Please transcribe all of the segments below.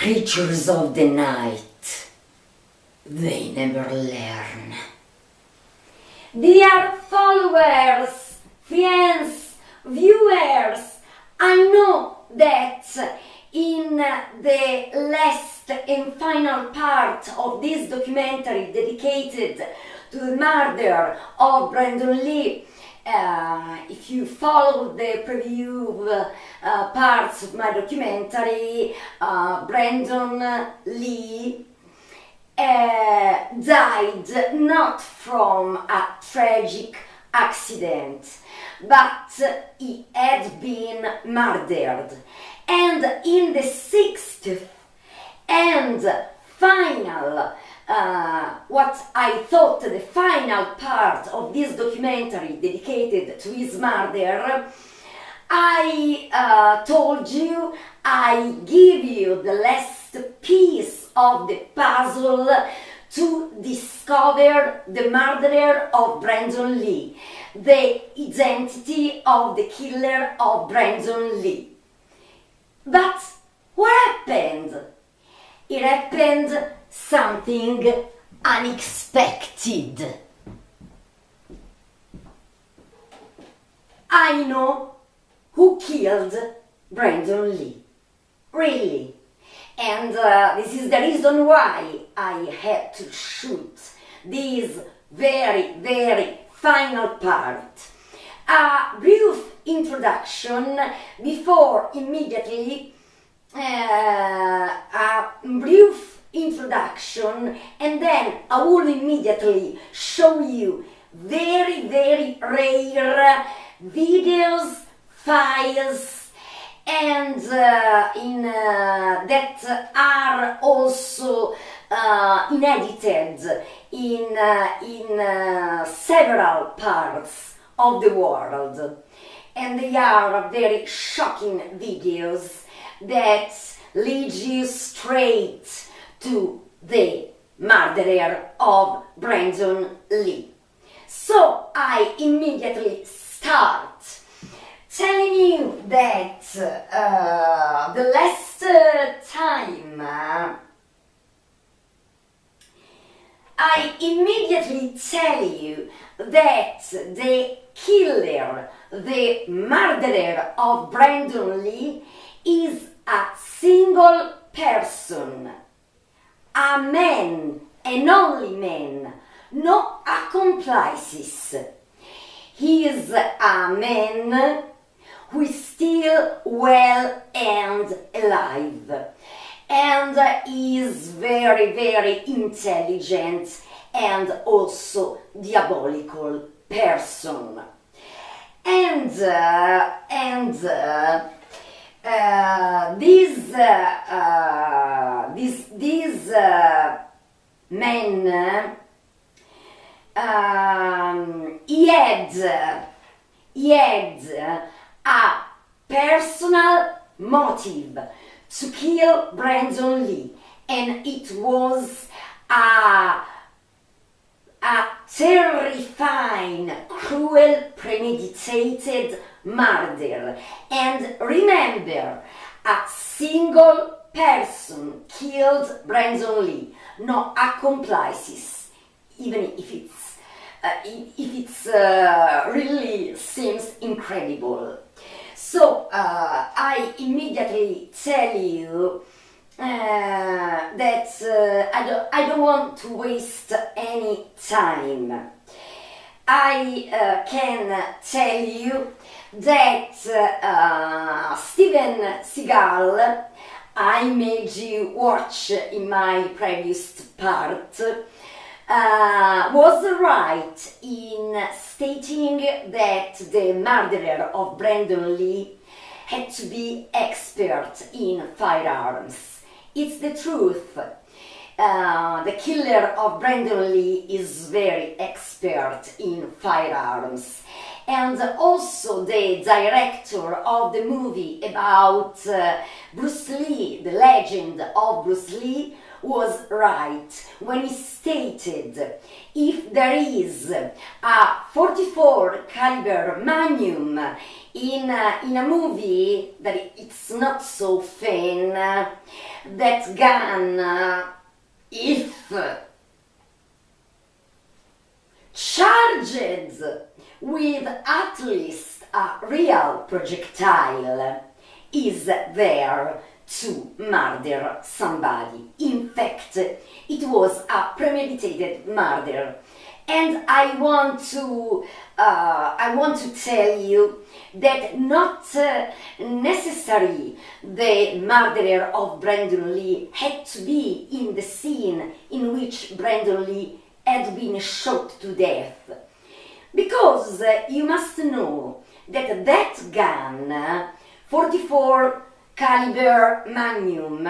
creatures of the night, they never learn. Dear followers, friends, viewers, I know that in the last and final part of this documentary dedicated to the murder of Brandon Lee, if you follow the preview parts of my documentary, Brandon Lee died not from a tragic accident, but he had been murdered. And in the sixth and final, what I thought the final part of this documentary dedicated to his murder, I told you I give you the last piece of the puzzle to discover the murderer of Brandon Lee, the identity of the killer of Brandon Lee. But what happened? It happened something unexpected. I know who killed Brandon Lee. Really. And this is the reason why I had to shoot this very, very final part. A brief introduction before immediately a brief introduction, and then I will immediately show you very, very rare videos, files, and that are also inedited in several parts of the world, and they are very shocking videos that lead you straight to the murderer of Brandon Lee. So I immediately start telling you that the last time I immediately tell you that the killer, the murderer of Brandon Lee is a single person, a man, an only man, no accomplices. He is a man who is still well and alive, and is very, very intelligent and also diabolical person. And this man, he had a personal motive to kill Brandon Lee, and it was a terrifying, cruel, premeditated murder. And remember, a single person killed Brandon Lee, no accomplices, even if it's really seems incredible. So I immediately tell you that I don't want to waste any time. I can tell you that Steven Seagal, I made you watch in my previous part, was right in stating that the murderer of Brandon Lee had to be expert in firearms. It's the truth. The killer of Brandon Lee is very expert in firearms, and also the director of the movie about Bruce Lee, the legend of Bruce Lee, was right when he stated, if there is a 44 caliber Magnum in a movie that it's not so thin, that gun, if charged with at least a real projectile, is there to murder somebody. In fact, it was a premeditated murder. And I want to tell you that not necessarily the murderer of Brandon Lee had to be in the scene in which Brandon Lee had been shot to death. Because you must know that that gun, 44 caliber Magnum,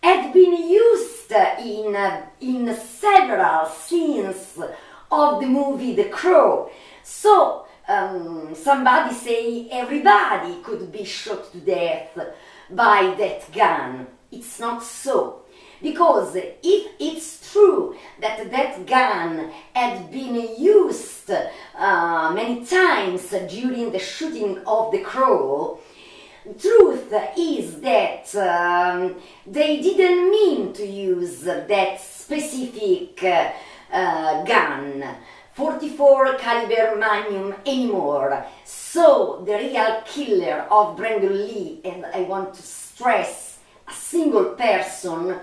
had been used in several scenes of the movie The Crow. So somebody say everybody could be shot to death by that gun. It's not so. Because if it's true that that gun had been used many times during the shooting of The Crow, truth is that they didn't mean to use that specific gun, 44 caliber Magnum, anymore. So the real killer of Brandon Lee, and I want to stress, a single person,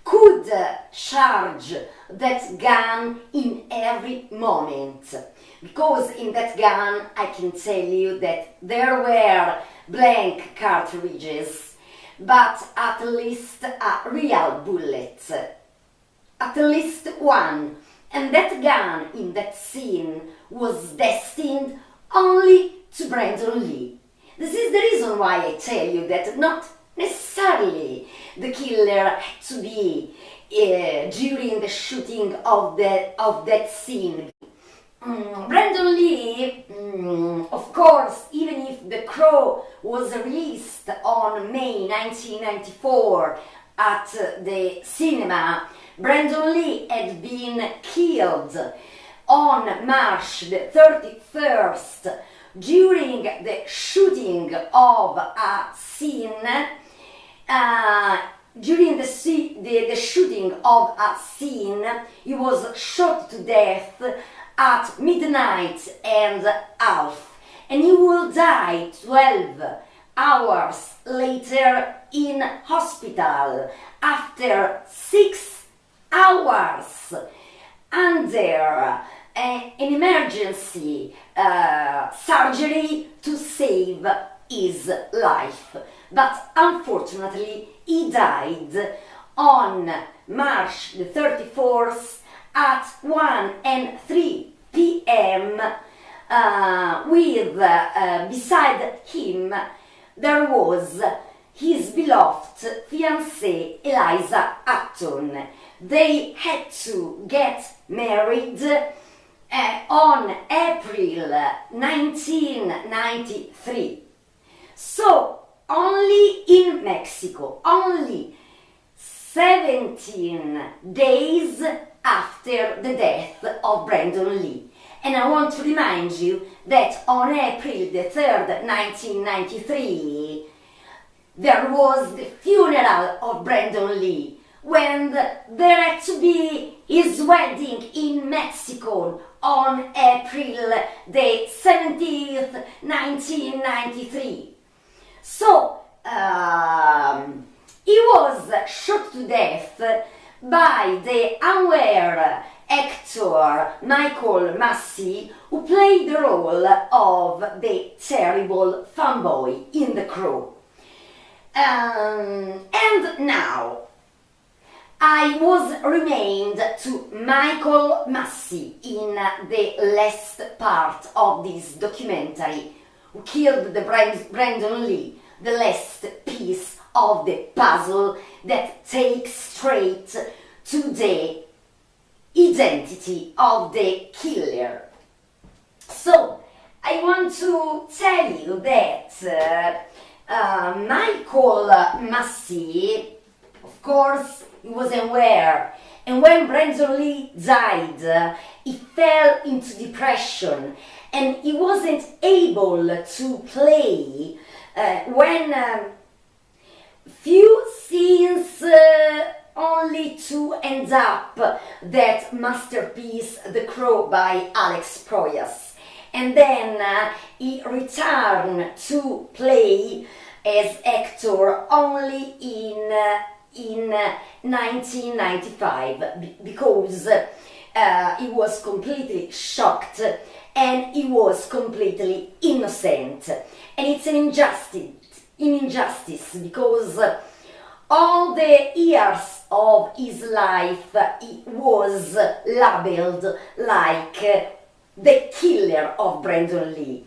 could charge that gun in every moment. Because in that gun, I can tell you that there were blank cartridges, but at least a real bullet. At least one. And that gun in that scene was destined only to Brandon Lee. This is the reason why I tell you that not necessarily the killer had to be during the shooting of that scene. Brandon Lee, of course, even if The Crow was released on May 1994 at the cinema, Brandon Lee had been killed on March the 31st during the shooting of a scene. During the shooting of a scene, he was shot to death at midnight and half, and he will die 12 hours later in hospital after 6 hours under an emergency surgery to save his life. But unfortunately he died on March the 34th at 1:03 p.m. With beside him there was his beloved fiancée Eliza Acton. They had to get married on April 1993. So only in Mexico, only 17 days after the death of Brandon Lee. And I want to remind you that on April the 3rd, 1993, there was the funeral of Brandon Lee, when there had to be his wedding in Mexico on April the 17th, 1993. So, he was shot to death by the unaware actor Michael Massee, who played the role of the terrible fanboy in The Crow. And now, I was remained to Michael Massee in the last part of this documentary, who killed the Brandon Lee, the last piece of the puzzle that takes straight to the identity of the killer. So, I want to tell you that Michael Massee, of course, he was aware, and when Brandon Lee died, he fell into depression and he wasn't able to play when few scenes only to end up that masterpiece The Crow by Alex Proyas, and then he returned to play as actor only in 1995 because he was completely shocked and he was completely innocent, and it's an injustice because all the years of his life he was labeled like the killer of Brandon Lee.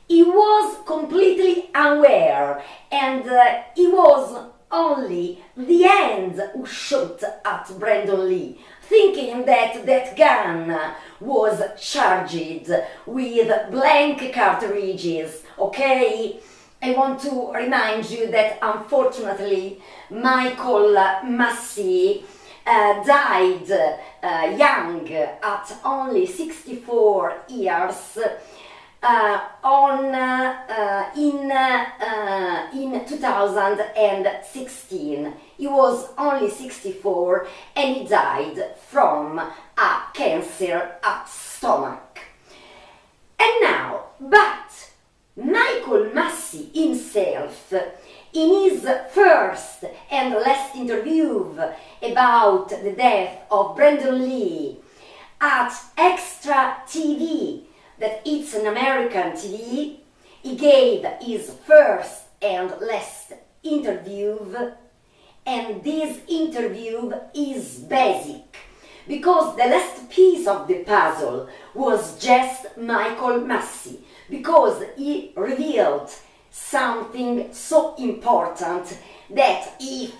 He was completely aware, and it was only the end who shot at Brandon Lee, thinking that that gun was charged with blank cartridges, okay? I want to remind you that unfortunately Michael Massee died young at only 64 years in 2016. He was only 64 and he died from a cancer at stomach. And now, but Michael Massee himself, in his first and last interview about the death of Brandon Lee at Extra TV, that it's an American TV, he gave his first and last interview, and this interview is basic because the last piece of the puzzle was just Michael Massee, because he revealed something so important that if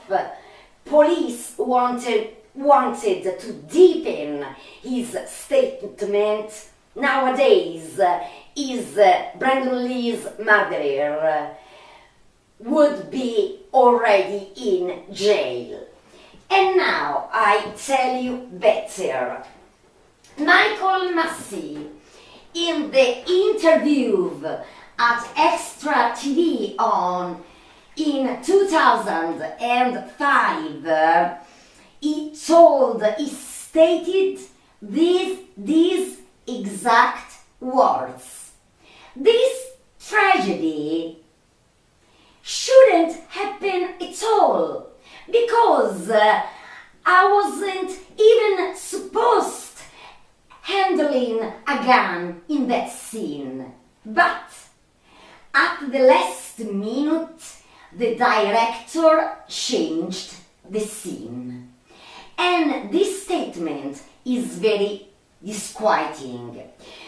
police wanted to deepen his statement, nowadays is Brandon Lee's murderer would be already in jail. And now I tell you better. Michael Massee, in the interview at Extra TV in 2005, he stated these exact words: this tragedy shouldn't happen at all because I wasn't even supposed handling a gun in that scene. But at the last minute, the director changed the scene. And this statement is very disquieting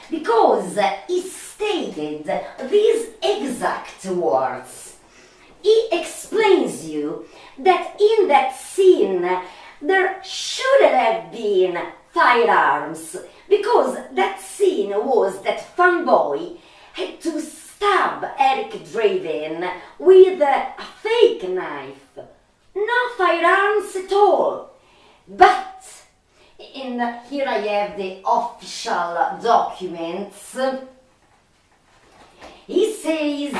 because he stated these exact words. He explains you that in that scene there shouldn't have been firearms because that scene was that fanboy had to stab Eric Draven with a fake knife. No firearms at all. But, and here I have the official documents, he says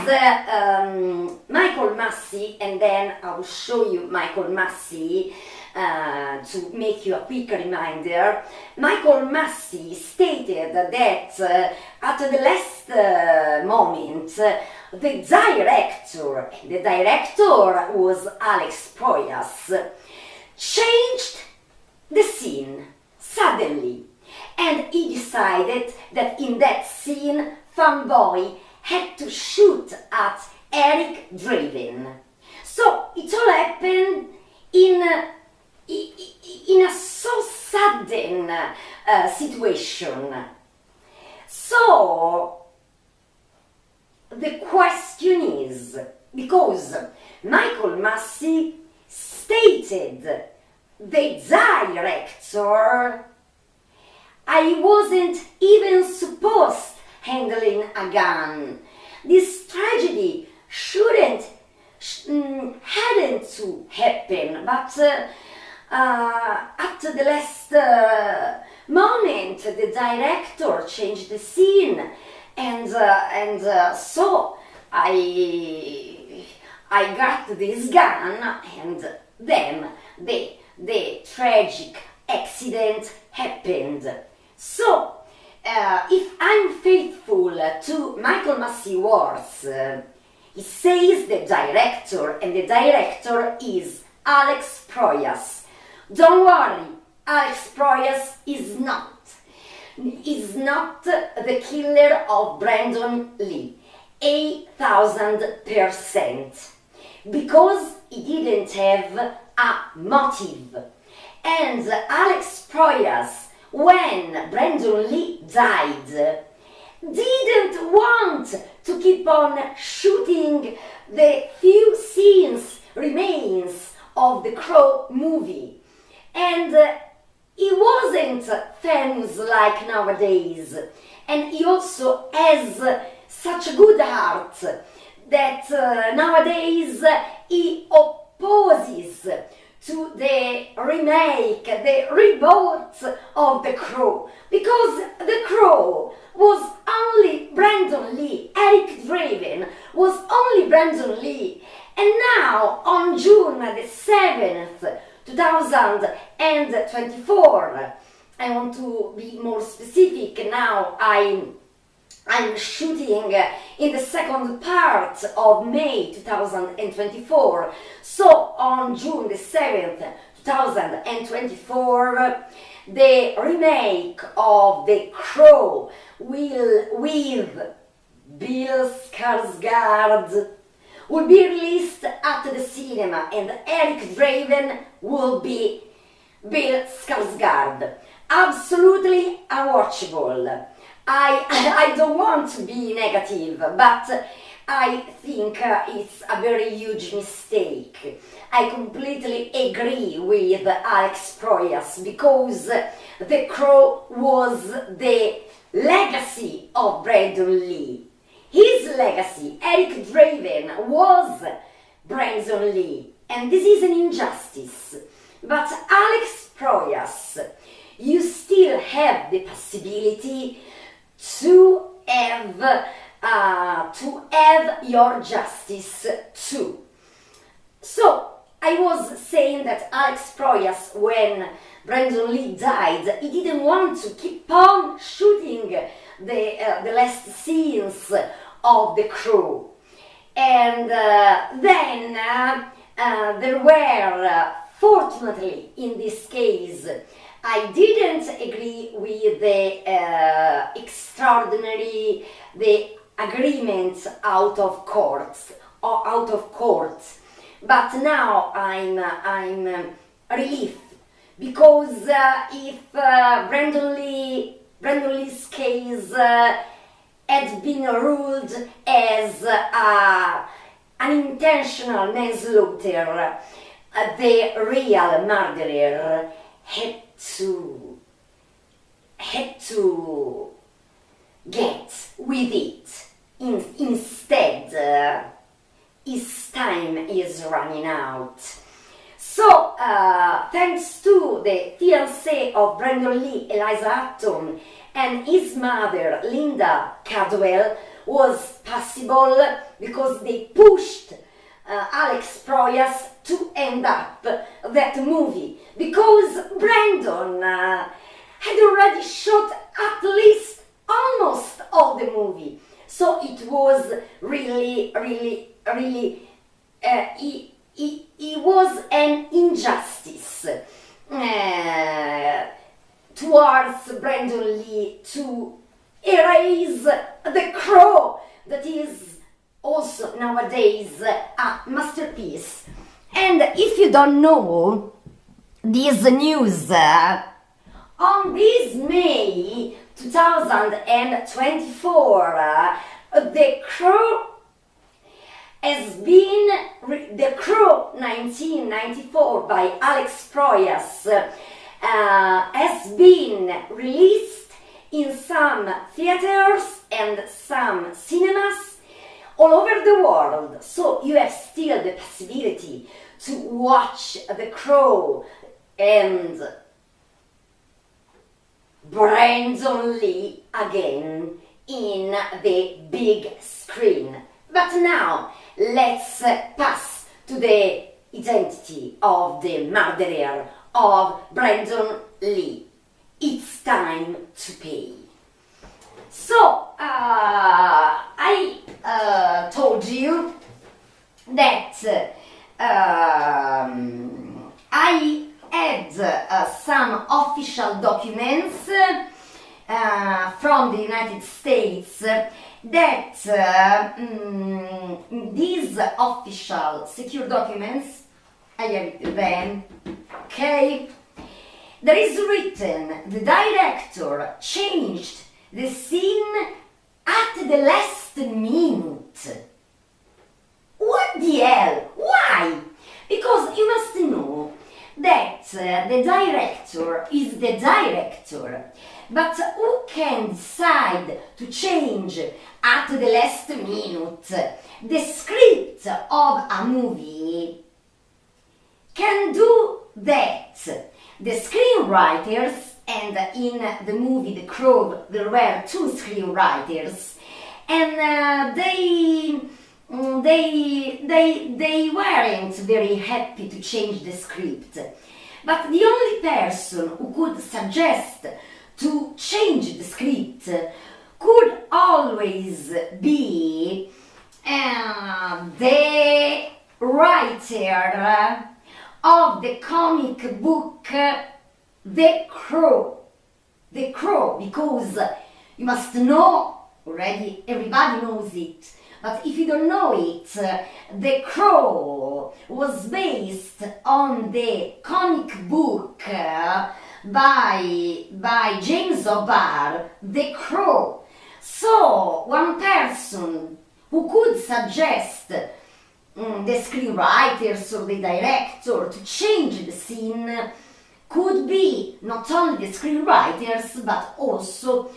Michael Massee, and then I'll show you Michael Massee to make you a quick reminder. Michael Massee stated that at the last moment, the director was Alex Proyas, changed the scene suddenly, and he decided that in that scene fanboy had to shoot at Eric Draven. So it all happened in a so sudden situation. So the question is, because Michael Massee stated the director, I wasn't even supposed handling a gun. This tragedy hadn't to happen, but at the last moment the director changed the scene, and so I got this gun, and then the tragic accident happened. So if I'm faithful to Michael Massee words, he says the director, and the director is Alex Proyas. Don't worry, Alex Proyas is not the killer of Brandon Lee, 8,000%, because he didn't have a motive. And Alex Proyas, when Brandon Lee died, didn't want to keep on shooting the few scenes remains of the Crow movie. And he wasn't famous like nowadays, and he also has such a good heart that nowadays he opposes to the remake, the reboot of The Crow, because The Crow was only Brandon Lee, Eric Draven was only Brandon Lee, and now on June the 7th, 2024, I want to be more specific now, I'm shooting in the second part of May 2024. So on June the 7th, 2024, the remake of The Crow with Bill Skarsgård will be released at the cinema, and Eric Draven will be Bill Skarsgård. Absolutely unwatchable. I don't want to be negative, but I think it's a very huge mistake. I completely agree with Alex Proyas, because The Crow was the legacy of Brandon Lee. His legacy, Eric Draven, was Brandon Lee, and this is an injustice. But Alex Proyas, you still have the possibility to have your justice too. So I was saying that Alex Proyas, when Brandon Lee died, he didn't want to keep on shooting the last scenes of The Crow, and then there were, fortunately in this case, I didn't agree with the agreements out of court, but now I'm relieved, because if Brandon Lee's case had been ruled as an intentional manslaughter, the real murderer had to get with it. Instead, his time is running out. So, thanks to the fiancée of Brandon Lee, Eliza Hutton, and his mother, Linda Cadwell, was possible because they pushed Alex Proyas to end up that movie, because Brandon had already shot at least almost all the movie. So it was really, it was an injustice towards Brandon Lee to erase The Crow, that is also nowadays a masterpiece. And if you don't know this news, on this May 2024, The Crow has been, The Crow 1994 by Alex Proyas has been released in some theaters and some cinemas all over the world. So you have still the possibility to watch The Crow and Brandon Lee again in the big screen. But now let's pass to the identity of the murderer of Brandon Lee. It's time to pay. So, I told you that I had some official documents from the United States that these official secure documents, I have them, okay? There is written, the director changed the scene at the last minute. What the hell? Why? Because you must know that the director is the director, but who can decide to change at the last minute the script of a movie? Can do that. The screenwriters, and in the movie The Crow there were two screenwriters, and they weren't very happy to change the script. But the only person who could suggest to change the script could always be the writer of the comic book The Crow. The Crow, because you must know, already everybody knows it, but if you don't know it, The Crow was based on the comic book by James O'Barr, The Crow. So one person who could suggest the screenwriters or the director to change the scene could be not only the screenwriters but also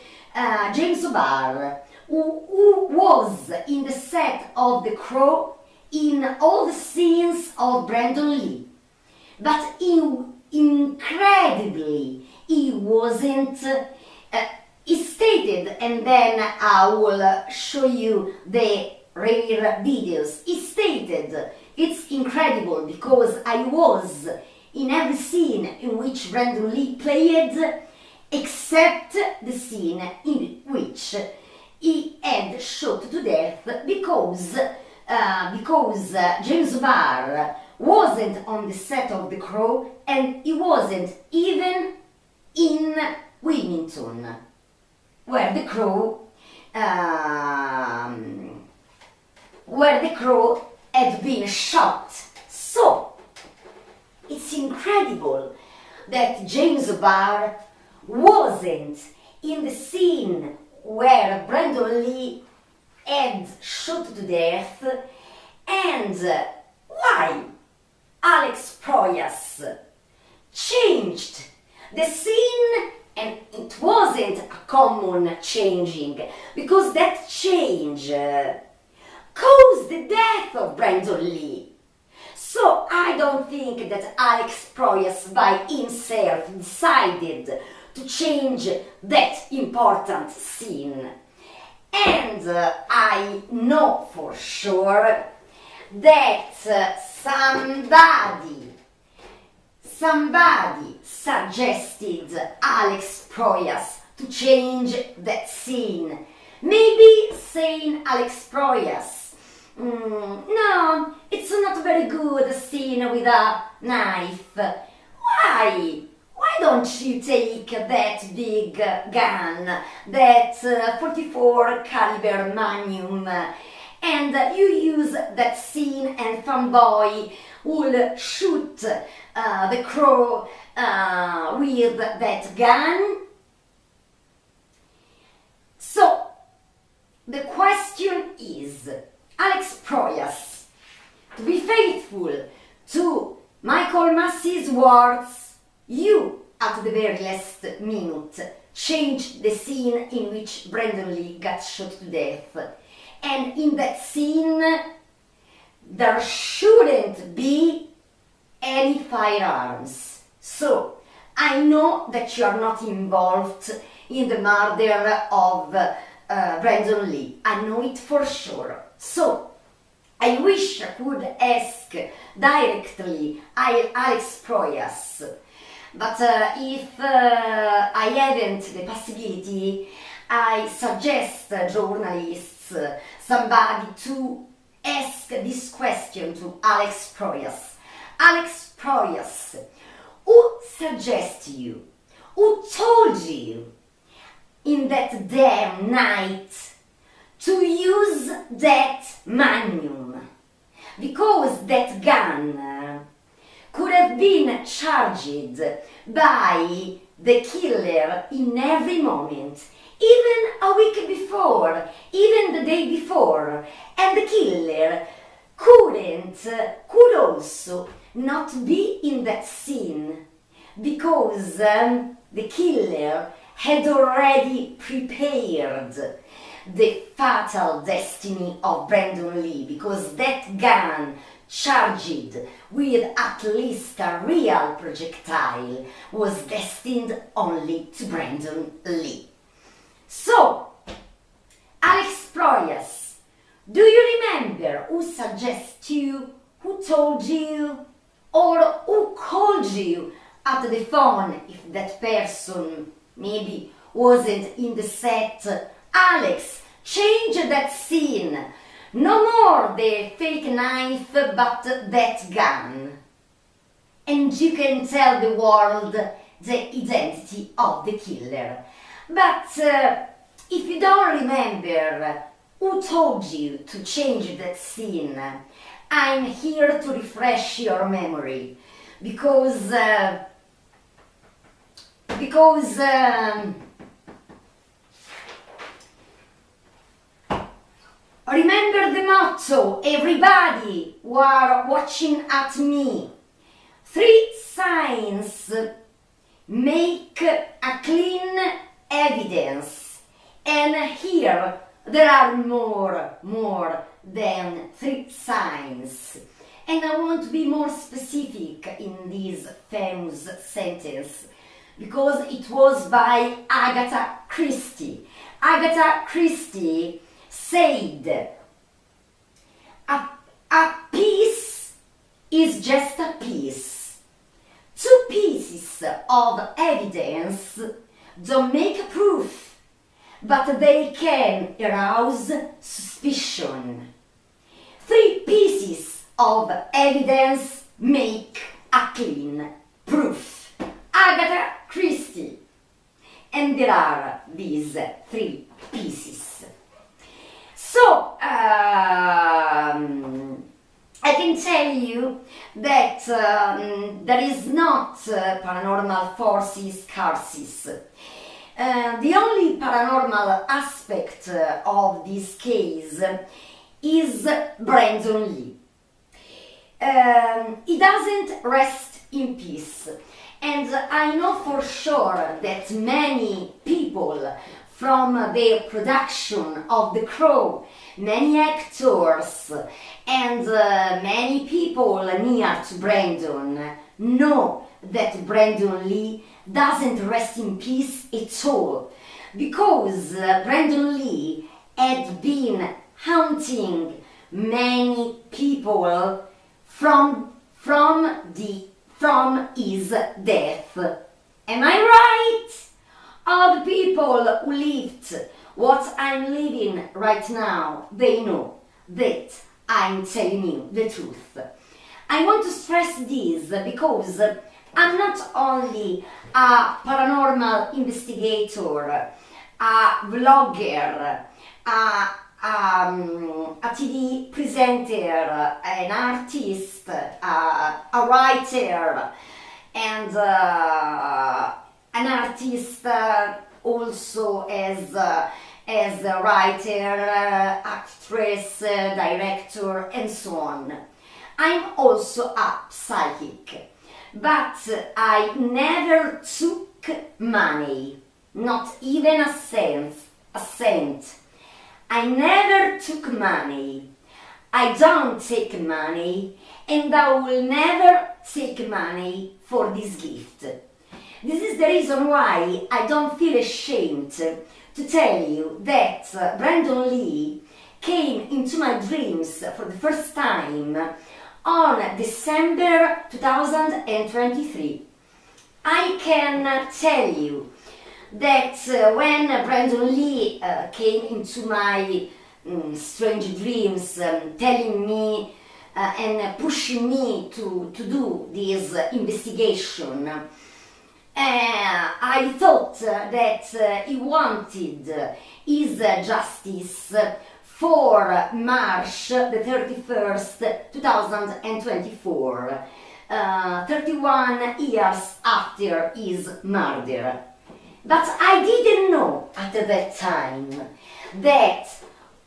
James O'Barr, who was in the set of The Crow in all the scenes of Brandon Lee. But incredibly, he wasn't. He stated, and then I will show you the rare videos. He stated, it's incredible because I was in every scene in which Brandon Lee played, except the scene in which he had shot to death because James O'Barr wasn't on the set of The Crow, and he wasn't even in Wilmington, where The Crow had been shot. So it's incredible that James O'Barr wasn't in the scene where Brandon Lee had shot to death, and why Alex Proyas changed the scene. And it wasn't a common changing, because that change caused the death of Brandon Lee. So I don't think that Alex Proyas by himself decided to change that important scene. And I know for sure that somebody suggested Alex Proyas to change that scene. Maybe saying Alex Proyas, no, it's not a very good scene with a knife. Why? Why don't you take that big gun, that 44 caliber Magnum, and you use that scene and Fanboy will shoot The Crow with that gun? So, the question is, Alex Proyas, to be faithful to Michael Massee's words, you at the very last minute, changed the scene in which Brandon Lee got shot to death. And in that scene, there shouldn't be any firearms. So, I know that you are not involved in the murder of Brandon Lee. I know it for sure. So, I wish I could ask directly Alex Proyas, but if I haven't the possibility, I suggest journalists, somebody to ask this question to Alex Proyas. Alex Proyas, who suggested you, who told you in that damn night to use that Magnum? Because that gun could have been charged by the killer in every moment, even a week before, even the day before, and the killer could also not be in that scene, because the killer had already prepared the fatal destiny of Brandon Lee, because that gun charged with at least a real projectile was destined only to Brandon Lee. So, Alex Proyas, do you remember who suggested you, who told you, or who called you at the phone if that person maybe wasn't in the set? Alex, change that scene. No more the fake knife, but that gun. And you can tell the world the identity of the killer. But if you don't remember who told you to change that scene, I'm here to refresh your memory, because remember the motto, everybody who are watching at me. 3 signs make a clean evidence. And here there are more than 3 signs. And I want to be more specific in this famous sentence, because it was by Agatha Christie. Agatha Christie said, a piece is just a piece. 2 pieces of evidence don't make a proof, but they can arouse suspicion. 3 pieces of evidence make a clean proof. Agatha Christie. And there are these 3 pieces. So, I can tell you that there is not paranormal forces curses. The only paranormal aspect of this case is Brandon Lee. He doesn't rest in peace, and I know for sure that many people from the production of The Crow, many actors and many people near to Brandon know that Brandon Lee doesn't rest in peace at all, because Brandon Lee had been haunting many people from his death. Am I right? All the people who lived what I'm living right now, they know that I'm telling you the truth. I want to stress this because I'm not only a paranormal investigator, a vlogger, a TV presenter, an artist, a writer, and an artist also as a writer, actress, director, and so on. I'm also a psychic, but I never took money, not even a cent. I never took money. I don't take money, and I will never take money for this gift. This is the reason why I don't feel ashamed to tell you that Brandon Lee came into my dreams for the first time on December 2023. I can tell you that when Brandon Lee came into my strange dreams, telling me and pushing me to do this investigation, I thought that he wanted his justice for March the 31st, 2024, 31 years after his murder. But I didn't know at that time that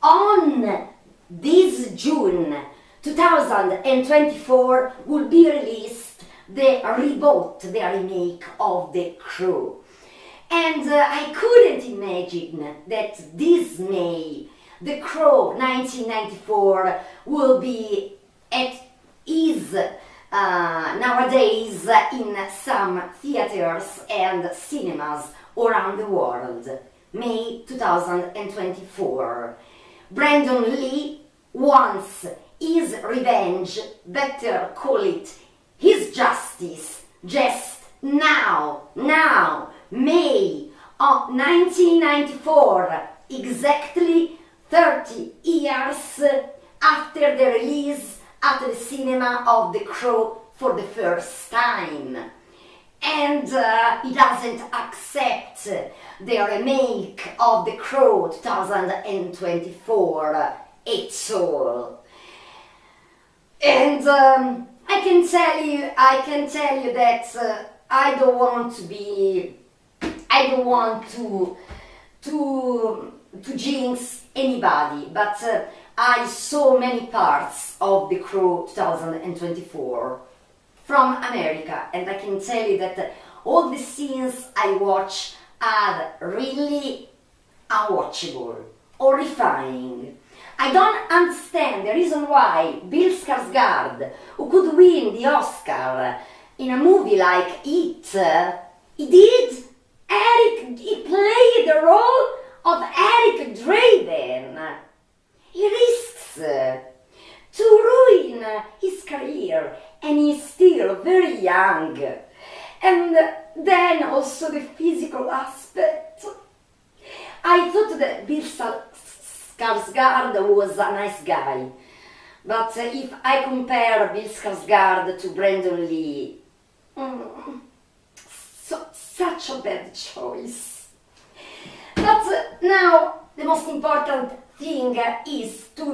on this June 2024 would be released the reboot, the remake of The Crow. And I couldn't imagine that this May, The Crow 1994 will be at ease nowadays in some theaters and cinemas around the world. May 2024. Brandon Lee wants his revenge, better call it his justice, just now, May of 1994, exactly 30 years after the release at the cinema of The Crow for the first time. And he doesn't accept the remake of The Crow 2024 at all. And I can tell you that I don't want to jinx anybody, but I saw many parts of The Crow 2024 from America, and I can tell you that all the scenes I watch are really unwatchable, horrifying. I don't understand the reason why Bill Skarsgård, who could win the Oscar in a movie like It, he played the role of Eric Draven. He risks to ruin his career, and he's still very young. And then also the physical aspect. I thought that Bill Skarsgård was a nice guy, but if I compare Bill Skarsgård to Brandon Lee, such a bad choice. But now the most important thing is to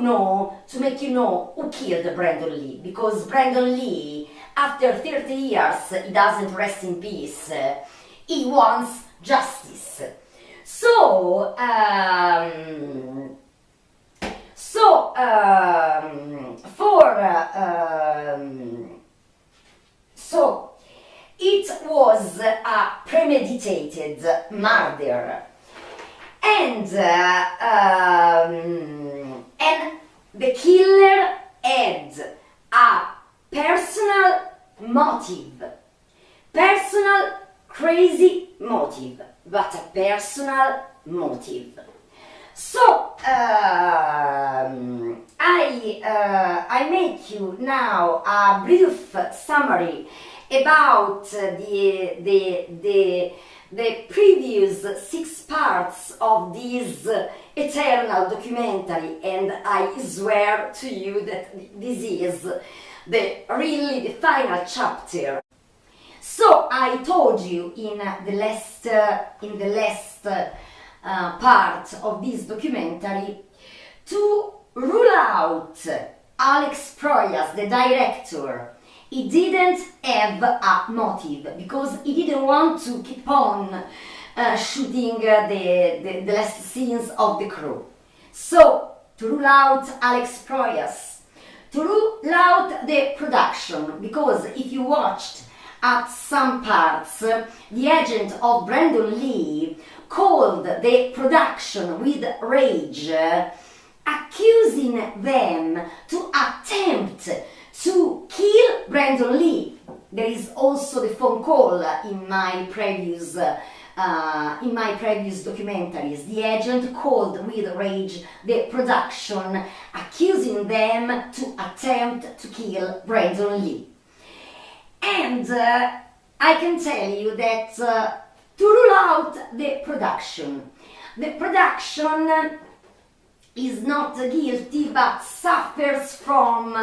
make you know who killed Brandon Lee, because Brandon Lee, after 30 years, he doesn't rest in peace. He wants justice. So it was a premeditated murder, and the killer had a personal motive, personal crazy motive, but a personal motive. So I make you now a brief summary about the previous 6 parts of this eternal documentary, and I swear to you that this is really the final chapter. So I told you in the last part of this documentary to rule out Alex Proyas, the director. He didn't have a motive because he didn't want to keep on shooting the last scenes of The Crow. So, to rule out Alex Proyas, to rule out the production, because if you watched at some parts, the agent of Brandon Lee called the production with rage, accusing them to attempt to kill Brandon Lee. There is also the phone call in my previous documentaries. The agent called with rage the production, accusing them to attempt to kill Brandon Lee. And I can tell you that to rule out the production is not guilty but suffers from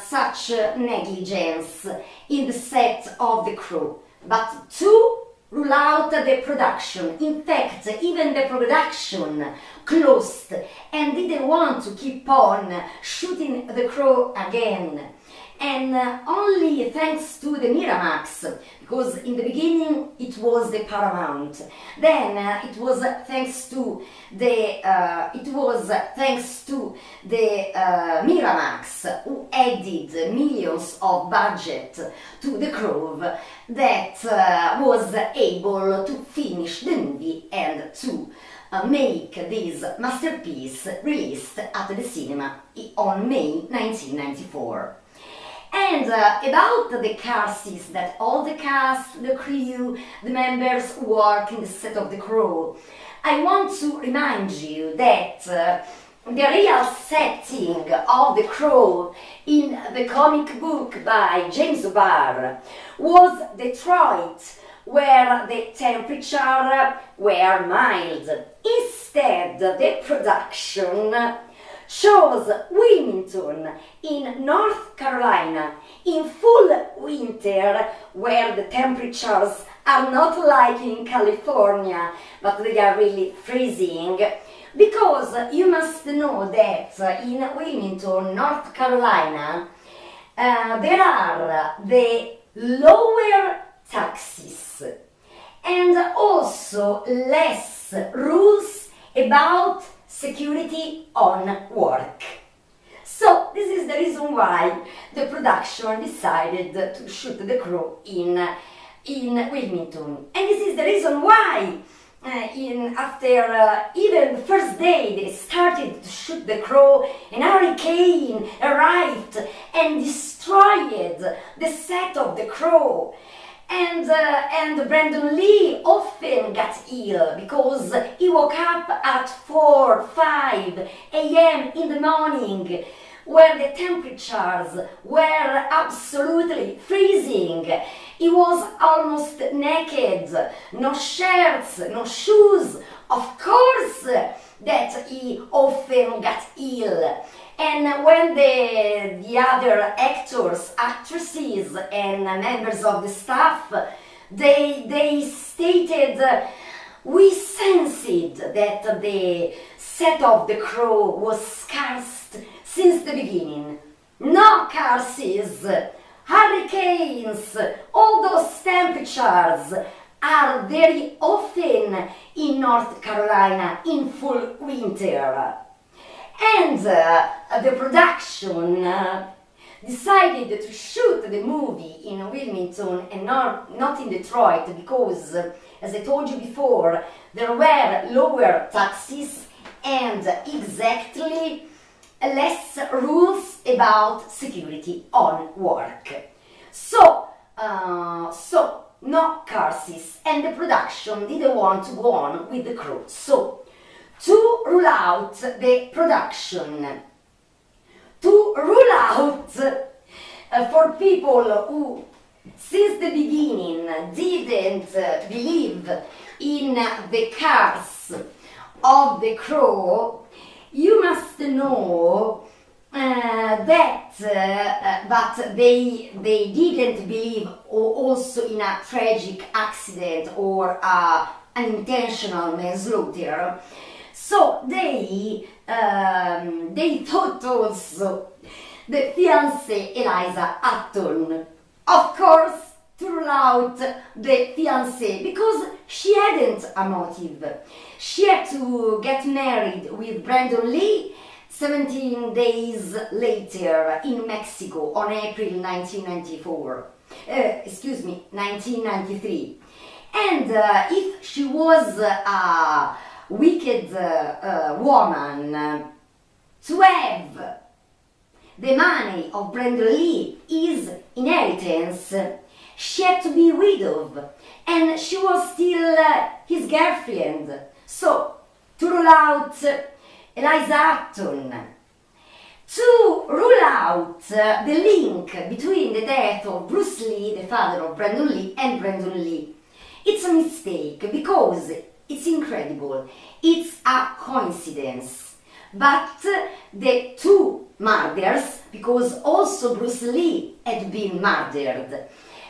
such negligence in the set of the crew. But to rule out the production, in fact, even the production closed and didn't want to keep on shooting the crew again. And only thanks to the Miramax, because in the beginning it was the Paramount, then it was thanks to the Miramax, who added millions of budget to the crew, that was able to finish the movie and to make this masterpiece released at the cinema on May 1994. And about the car scenes that all the cast, the crew, the members work in the set of the crew, I want to remind you that the real setting of the crew in the comic book by James O'Barr was Detroit, where the temperature were mild. Instead, the production shows Wilmington in North Carolina in full winter, where the temperatures are not like in California, but they are really freezing. Because you must know that in Wilmington, North Carolina, there are the lower taxes and also less rules about security on work. So this is the reason why the production decided to shoot the crew in Wilmington. And this is the reason why after even the first day they started to shoot the crew, an hurricane arrived and destroyed the set of the crew. And Brandon Lee often got ill because he woke up at 4, 5 a.m. in the morning, where the temperatures were absolutely freezing. He was almost naked, no shirts, no shoes. Of course that he often got ill. And when the other actors, actresses and members of the staff, they stated, we sensed that the set of the crew was scarce since the beginning. No curses, hurricanes, all those temperatures are very often in North Carolina in full winter. And the production decided to shoot the movie in Wilmington and not in Detroit because, as I told you before, there were lower taxes and exactly less rules about security on work. So no curses, and the production didn't want to go on with the crew. So to rule out the production, to rule out for people who since the beginning didn't believe in the cars of the crew, you must know that but they didn't believe also in a tragic accident or an intentional manslaughter. So they thought also the fiancée Eliza Hutton, of course, to rule out the fiancée because she hadn't a motive. She had to get married with Brandon Lee 17 days later in Mexico on April 1994. excuse me, 1993. And if she was a wicked woman, to have the money of Brandon Lee, his inheritance, she had to be widowed, and she was still his girlfriend. So, to rule out Eliza Hutton, to rule out the link between the death of Bruce Lee, the father of Brandon Lee, and Brandon Lee. It's a mistake because it's incredible. It's a coincidence. But the two murders, because also Bruce Lee had been murdered.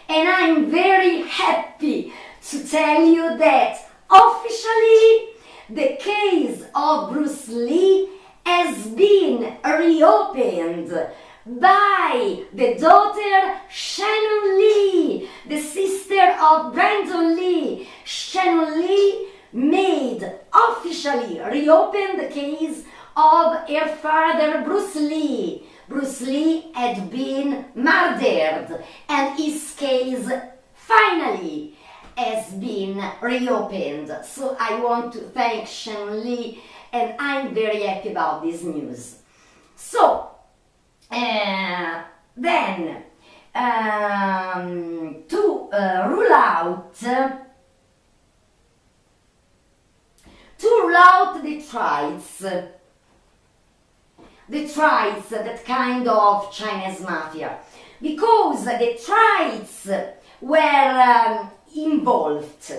And I'm very happy to tell you that officially the case of Bruce Lee has been reopened by the daughter Shannon Lee, the sister of Brandon Lee. Shannon Lee made officially reopen the case of her father Bruce Lee. Bruce Lee had been murdered, and his case finally has been reopened. So I want to thank Shannon Lee, and I'm very happy about this news. So, then, to rule out the trials, that kind of Chinese mafia, because the trials were involved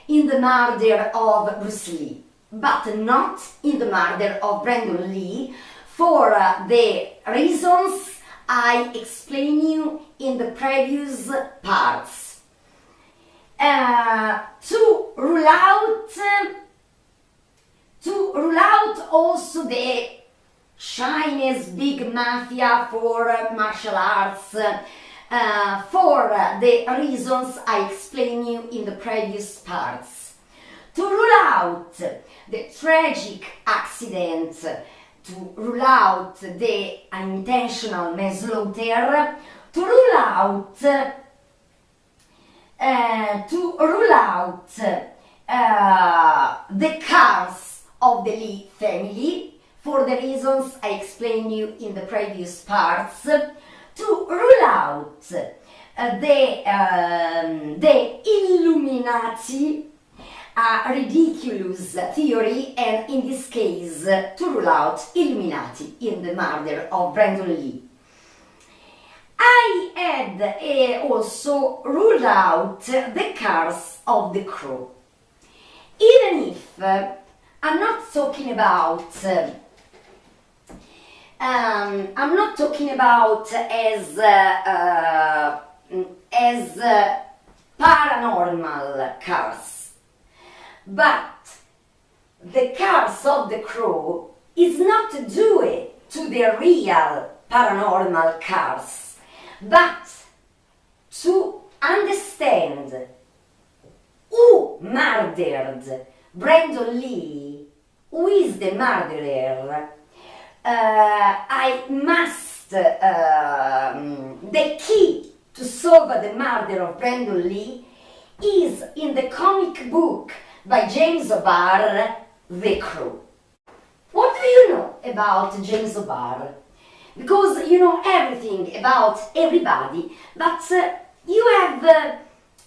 in the murder of Bruce Lee, but not in the murder of Brandon Lee, for the reasons I explained you in the previous parts. To rule out also the Chinese big mafia for martial arts, for the reasons I explained you in the previous parts. To rule out the tragic accident, to rule out the unintentional manslaughter, to rule out the cars of the Lee family, for the reasons I explained you in the previous parts, to rule out the Illuminati, a ridiculous theory, and in this case to rule out Illuminati in the murder of Brandon Lee. I had also ruled out the cars of the crew. Even if I'm not talking about as paranormal cars, but the cars of the crew is not due to the real paranormal cars, but to understand who murdered Brandon Lee, who is the murderer. I must, the key to solve the murder of Brandon Lee is in the comic book by James O'Barr, The Crew. What do you know about James O'Barr? Because you know everything about everybody, but you have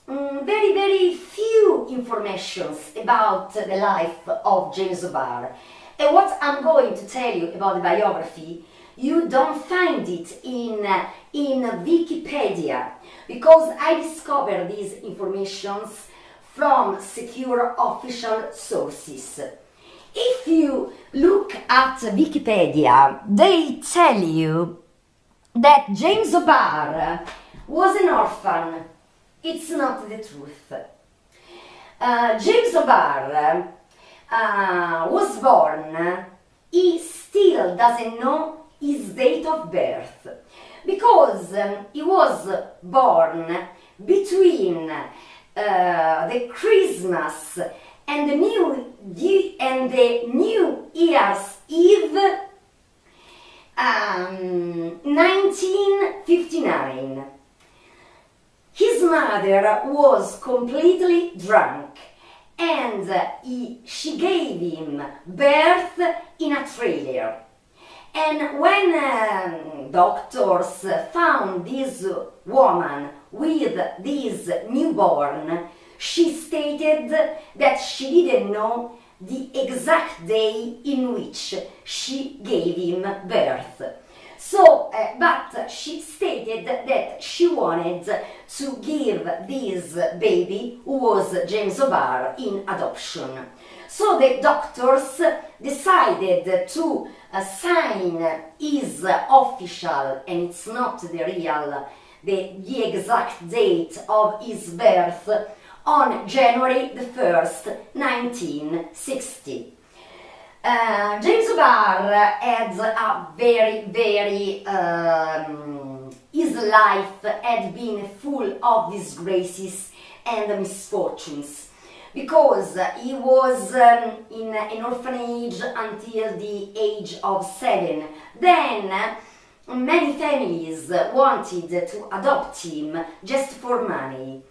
very, very few informations about the life of James O'Barr. And what I'm going to tell you about the biography, you don't find it in Wikipedia, because I discovered these informations from secure official sources. If you look at Wikipedia, they tell you that James O'Barr was an orphan. It's not the truth. James O'Barr was born, he still doesn't know his date of birth, because he was born between the Christmas and the New Year's Eve 1959. His mother was completely drunk, and she gave him birth in a trailer. And when doctors found this woman with this newborn, she stated that she didn't know the exact day in which she gave him birth. So, but she stated that she wanted to give this baby, who was James O'Barr, in adoption. So the doctors decided to sign his official, and it's not the real, the exact date of his birth, on January the 1st, 1960. James O'Barr had a very, his life had been full of disgraces and misfortunes, because he was in an orphanage until the age of 7. Then many families wanted to adopt him just for money.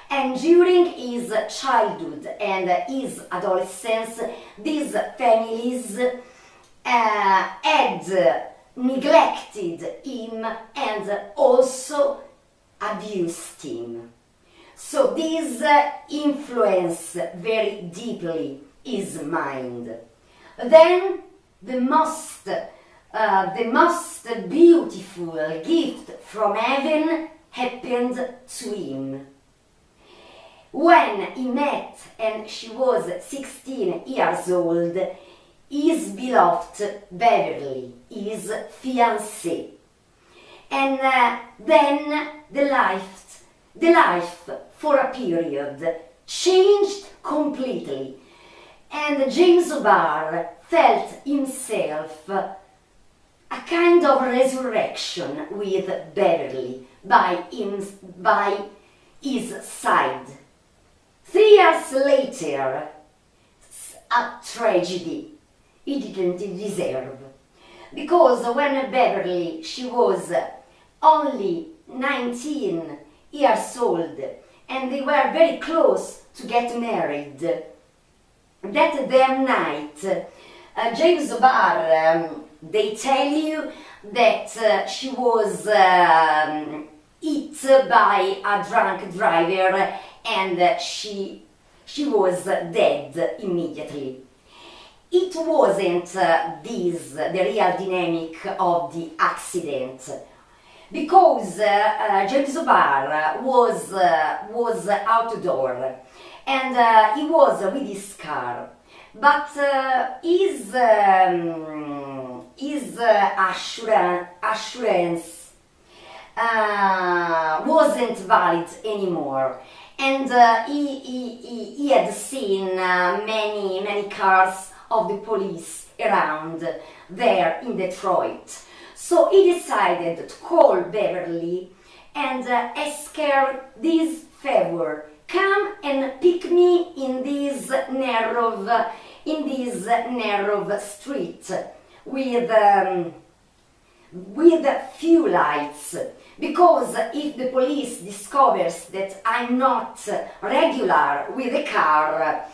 And during his childhood and his adolescence, these families had neglected him and also abused him. So this influenced very deeply his mind. Then the most beautiful gift from heaven happened to him. When he met, and she was 16 years old, his beloved Beverly, his fiancée. And then the life for a period changed completely, and James O'Barr felt himself a kind of resurrection with Beverly by his side. 3 years later, a tragedy he didn't deserve, because when Beverly, she was only 19 years old, and they were very close to get married. That damn night, James O'Barr, they tell you that she was hit by a drunk driver, and she was dead immediately. It wasn't the real dynamic of the accident, because James O'Barr was outdoor, and he was with his car, but his assurance wasn't valid anymore. And he had seen many cars of the police around there in Detroit. So he decided to call Beverly and ask her this favor: come and pick me in this narrow street with few lights. Because if the police discovers that I'm not regular with the car,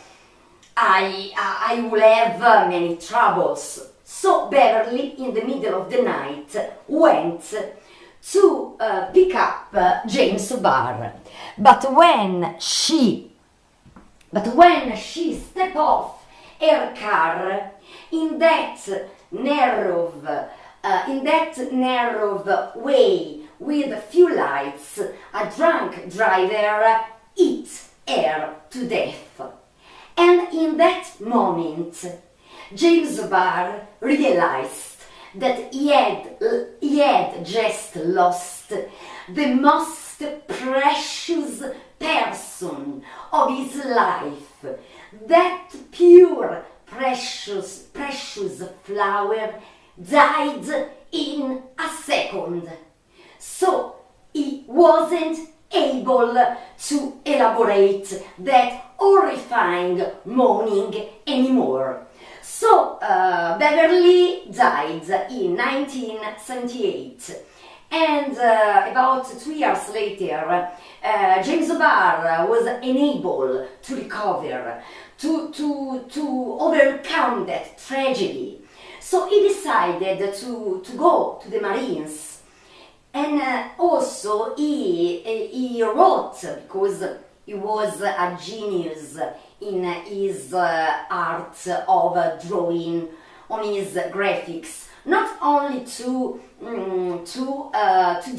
I will have many troubles. So Beverly, in the middle of the night, went to pick up James O'Barr. But when she stepped off her car in that narrow way with few lights, a drunk driver hit her to death. And in that moment, James O'Barr realized that he had just lost the most precious person of his life. That pure, precious flower died in a second. So he wasn't able to elaborate that horrifying moaning anymore. So Beverly died in 1978, And about 2 years later, James O'Barr was unable to recover, to overcome that tragedy. So he decided to go to the Marines. And also he wrote, because he was a genius in his art of drawing, on his graphics, not only to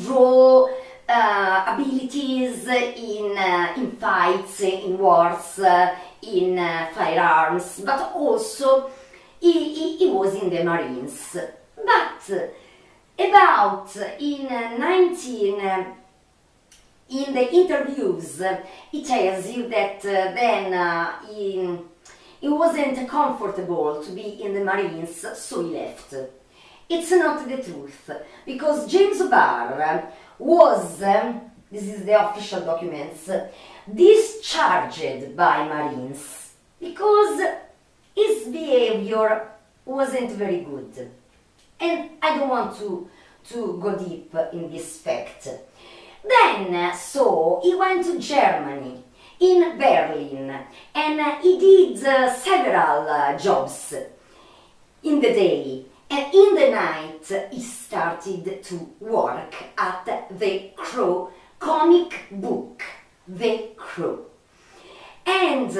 draw abilities in fights, in wars, in firearms, but also he was in the Marines. But about in the interviews, he tells you that then he wasn't comfortable to be in the Marines, so he left. It's not the truth, because James O'Barr was, this is the official documents, discharged by Marines because his behavior wasn't very good. And I don't want to go deep in this fact. Then, so he went to Germany, in Berlin, and he did several jobs in the day, and in the night he started to work at the Crow comic book, The Crow. And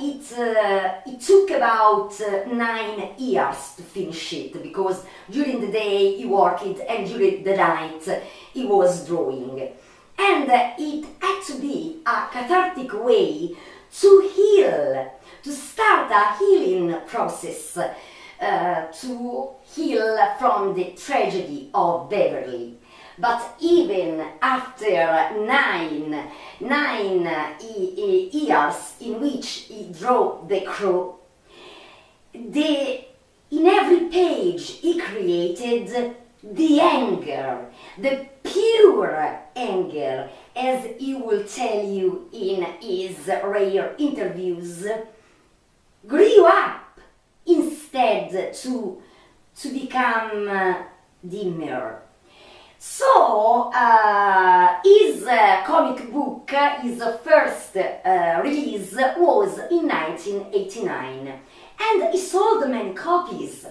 it took about 9 years to finish it, because during the day he worked and during the night he was drawing. And it had to be a cathartic way to heal, to start a healing process, to heal from the tragedy of Beverly. But even after nine years in which he drew The Crow, in every page he created the anger, the pure anger, as he will tell you in his rare interviews, grew up instead to become dimmer. So his comic book, his first release was in 1989, and he sold many copies.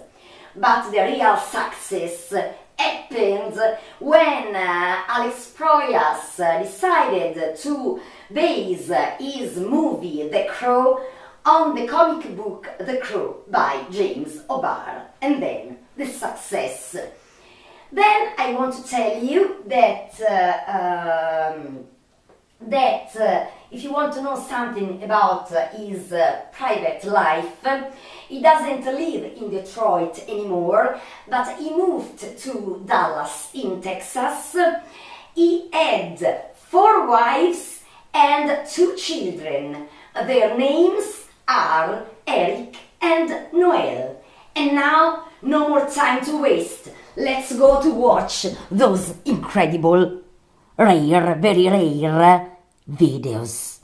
But the real success happened when Alex Proyas decided to base his movie The Crow on the comic book The Crow by James O'Barr, and then the success. Then I want to tell you that if you want to know something about his private life, he doesn't live in Detroit anymore, but he moved to Dallas in Texas. He had 4 wives and 2 children. Their names are Eric and Noel. And now, no more time to waste. Let's go to watch those incredible, rare, very rare videos.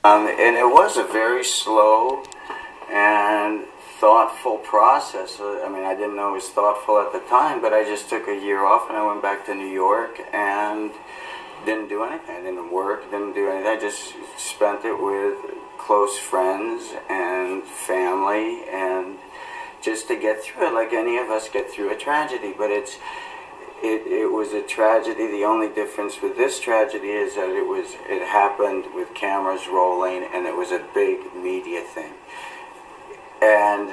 And it was a very slow and thoughtful process. I mean, I didn't know it was thoughtful at the time, but I just took a year off and I went back to New York and didn't do anything. I didn't work, didn't do anything. I just spent it with close friends and family, and just to get through it like any of us get through a tragedy. But it was a tragedy. The only difference with this tragedy is that it happened with cameras rolling, and it was a big media thing, and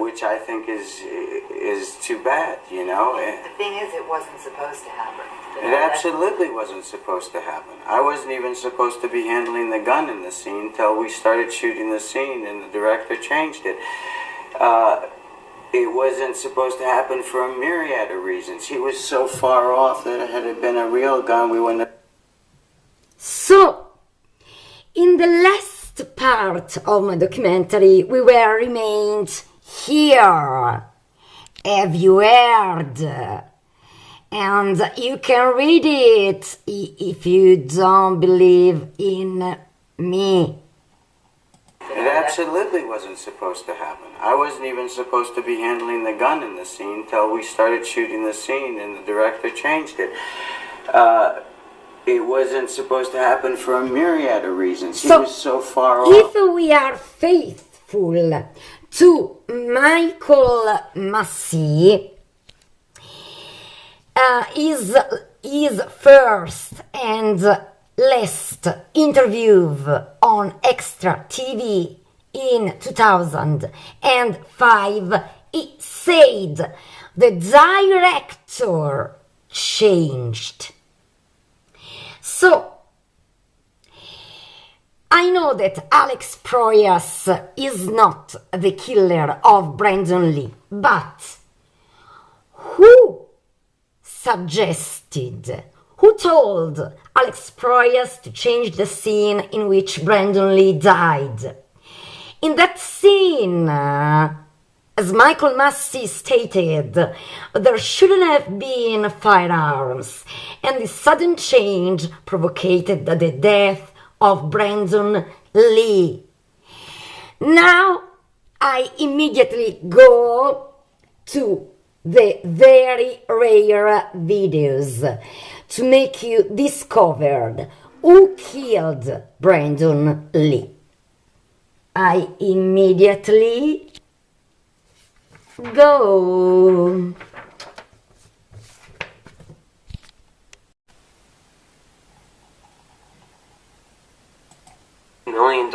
which I think is too bad, you know. The thing is, it wasn't supposed to happen. It absolutely wasn't supposed to happen. I wasn't even supposed to be handling the gun in the scene till we started shooting the scene, and the director changed it. It wasn't supposed to happen for a myriad of reasons. He was so far off that had it been a real gun, we wouldn't have... So, in the last part of my documentary, we were remained here. Have you heard? And you can read it if you don't believe in me. It absolutely wasn't supposed to happen. I wasn't even supposed to be handling the gun in the scene till we started shooting the scene and the director changed it. It wasn't supposed to happen for a myriad of reasons. He was so far off. If we are faithful to Michael Massee, his first and last interview on Extra TV in 2005, he said the director changed. So, I know that Alex Proyas is not the killer of Brandon Lee, but who suggested, who told Alex Proyas to change the scene in which Brandon Lee died? In that scene, as Michael Massee stated, there shouldn't have been firearms, and the sudden change provoked the death of Brandon Lee. Now, I immediately go to the very rare videos to make you discover who killed Brandon Lee. I immediately go. $1 million.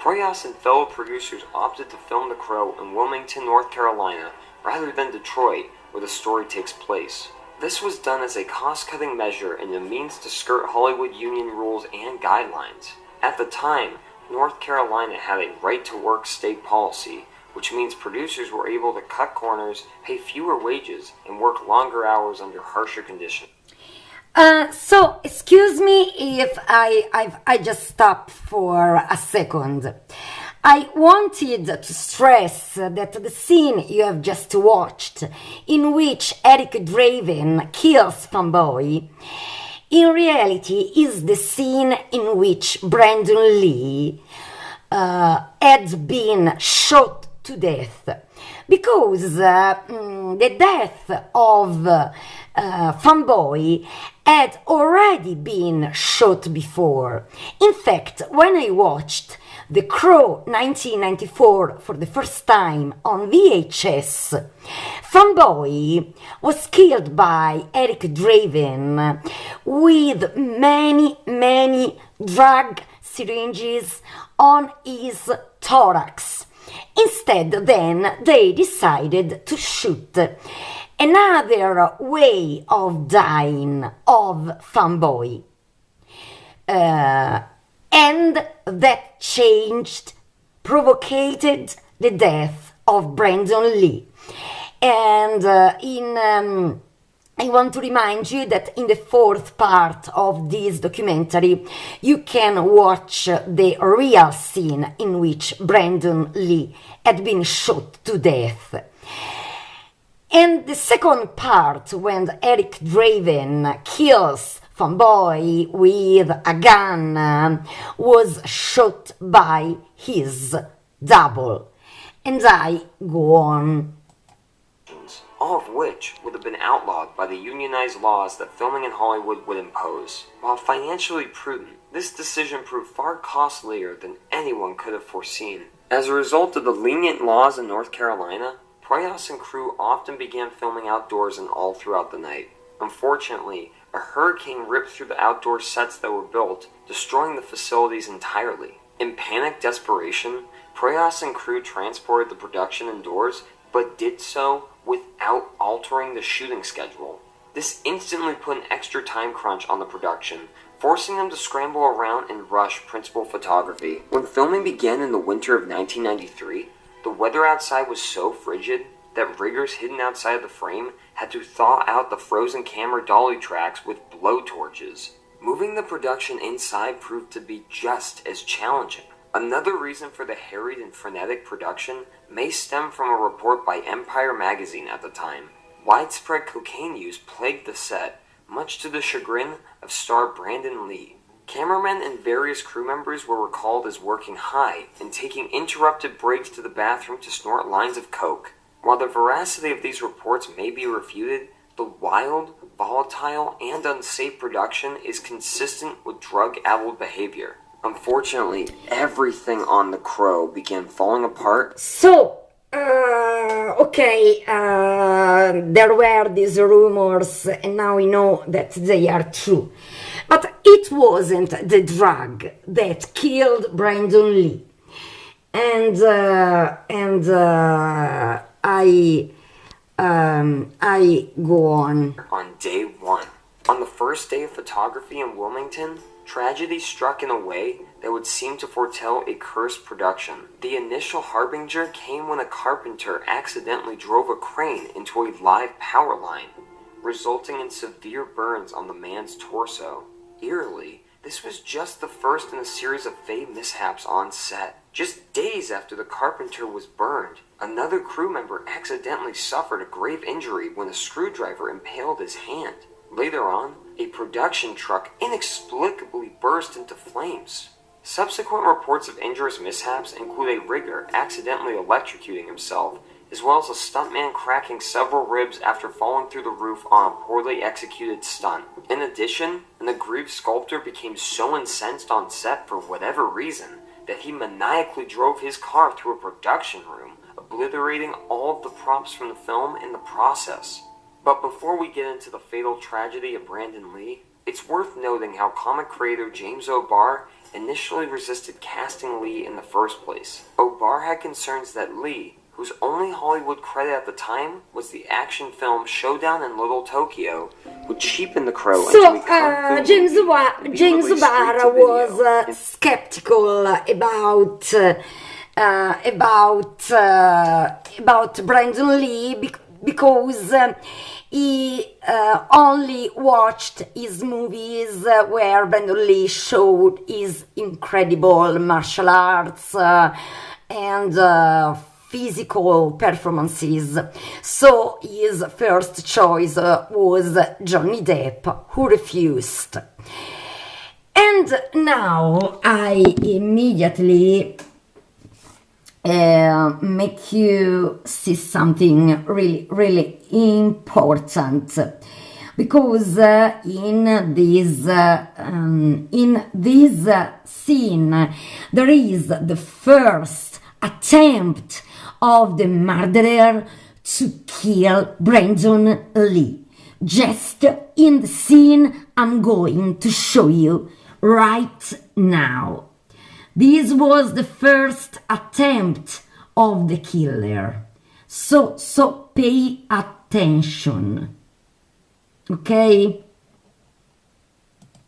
Proyas and fellow producers opted to film The Crow in Wilmington, North Carolina, rather than Detroit, where the story takes place. This was done as a cost-cutting measure and a means to skirt Hollywood union rules and guidelines. At the time, North Carolina had a right-to-work state policy, which means producers were able to cut corners, pay fewer wages, and work longer hours under harsher conditions. So, excuse me if I just stop for a second. I wanted to stress that the scene you have just watched, in which Eric Draven kills Fanboy, in reality is the scene in which Brandon Lee had been shot to death, because the death of Fanboy had already been shot before. In fact, when I watched The Crow 1994 for the first time on VHS, Fanboy was killed by Eric Draven with many drug syringes on his thorax. Instead, then, they decided to shoot another way of dying of Fanboy. And that changed, provoked the death of Brandon Lee. And I want to remind you that in the fourth part of this documentary, you can watch the real scene in which Brandon Lee had been shot to death. And the second part, when Eric Draven kills Fanboy with a gun, was shot by his double. And I go on. All of which would have been outlawed by the unionized laws that filming in Hollywood would impose. While financially prudent, this decision proved far costlier than anyone could have foreseen. As a result of the lenient laws in North Carolina, Proyas and crew often began filming outdoors and all throughout the night. Unfortunately, a hurricane ripped through the outdoor sets that were built, destroying the facilities entirely. In panic desperation, Proyas and crew transported the production indoors, but did so without altering the shooting schedule. This instantly put an extra time crunch on the production, forcing them to scramble around and rush principal photography. When filming began in the winter of 1993, the weather outside was so frigid that riggers hidden outside of the frame had to thaw out the frozen camera dolly tracks with blowtorches. Moving the production inside proved to be just as challenging. Another reason for the harried and frenetic production may stem from a report by Empire magazine at the time. Widespread cocaine use plagued the set, much to the chagrin of star Brandon Lee. Cameramen and various crew members were recalled as working high and taking interrupted breaks to the bathroom to snort lines of coke. While the veracity of these reports may be refuted, the wild, volatile, and unsafe production is consistent with drug-addled behavior. Unfortunately, everything on The Crow began falling apart. So, there were these rumors, and now we know that they are true. But it wasn't the drug that killed Brandon Lee. And I go on. On day one, on the first day of photography in Wilmington, tragedy struck in a way that would seem to foretell a cursed production. The initial harbinger came when a carpenter accidentally drove a crane into a live power line, resulting in severe burns on the man's torso. Eerily, this was just the first in a series of fatal mishaps on set. Just days after the carpenter was burned, another crew member accidentally suffered a grave injury when a screwdriver impaled his hand. Later on, a production truck inexplicably burst into flames. Subsequent reports of injurious mishaps include a rigger accidentally electrocuting himself, as well as a stuntman cracking several ribs after falling through the roof on a poorly executed stunt. In addition, an aggrieved sculptor became so incensed on set for whatever reason that he maniacally drove his car through a production room, obliterating all of the props from the film in the process. But before we get into the fatal tragedy of Brandon Lee, it's worth noting how comic creator James O'Barr initially resisted casting Lee in the first place. O'Barr had concerns that Lee, whose only Hollywood credit at the time was the action film Showdown in Little Tokyo, would cheapen The Crow So, into a James O'Barr was skeptical about Brandon Lee because he only watched his movies where Brandon Lee showed his incredible martial arts and physical performances. So his first choice was Johnny Depp, who refused. And now I immediately make you see something really, really important, because in this scene there is the first attempt of the murderer to kill Brandon Lee. Just in the scene I'm going to show you right now. This was the first attempt of the killer. So pay attention. Okay?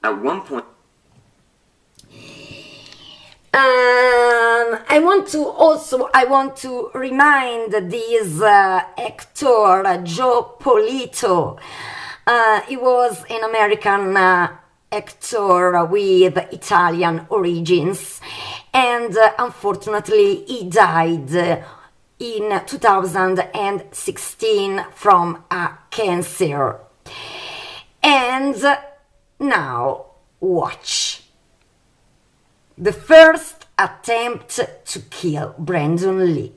At one point, I want to remind this actor Joe Polito. He was an American actor with Italian origins, and unfortunately he died in 2016 from a cancer. And now watch the first attempt to kill Brandon Lee.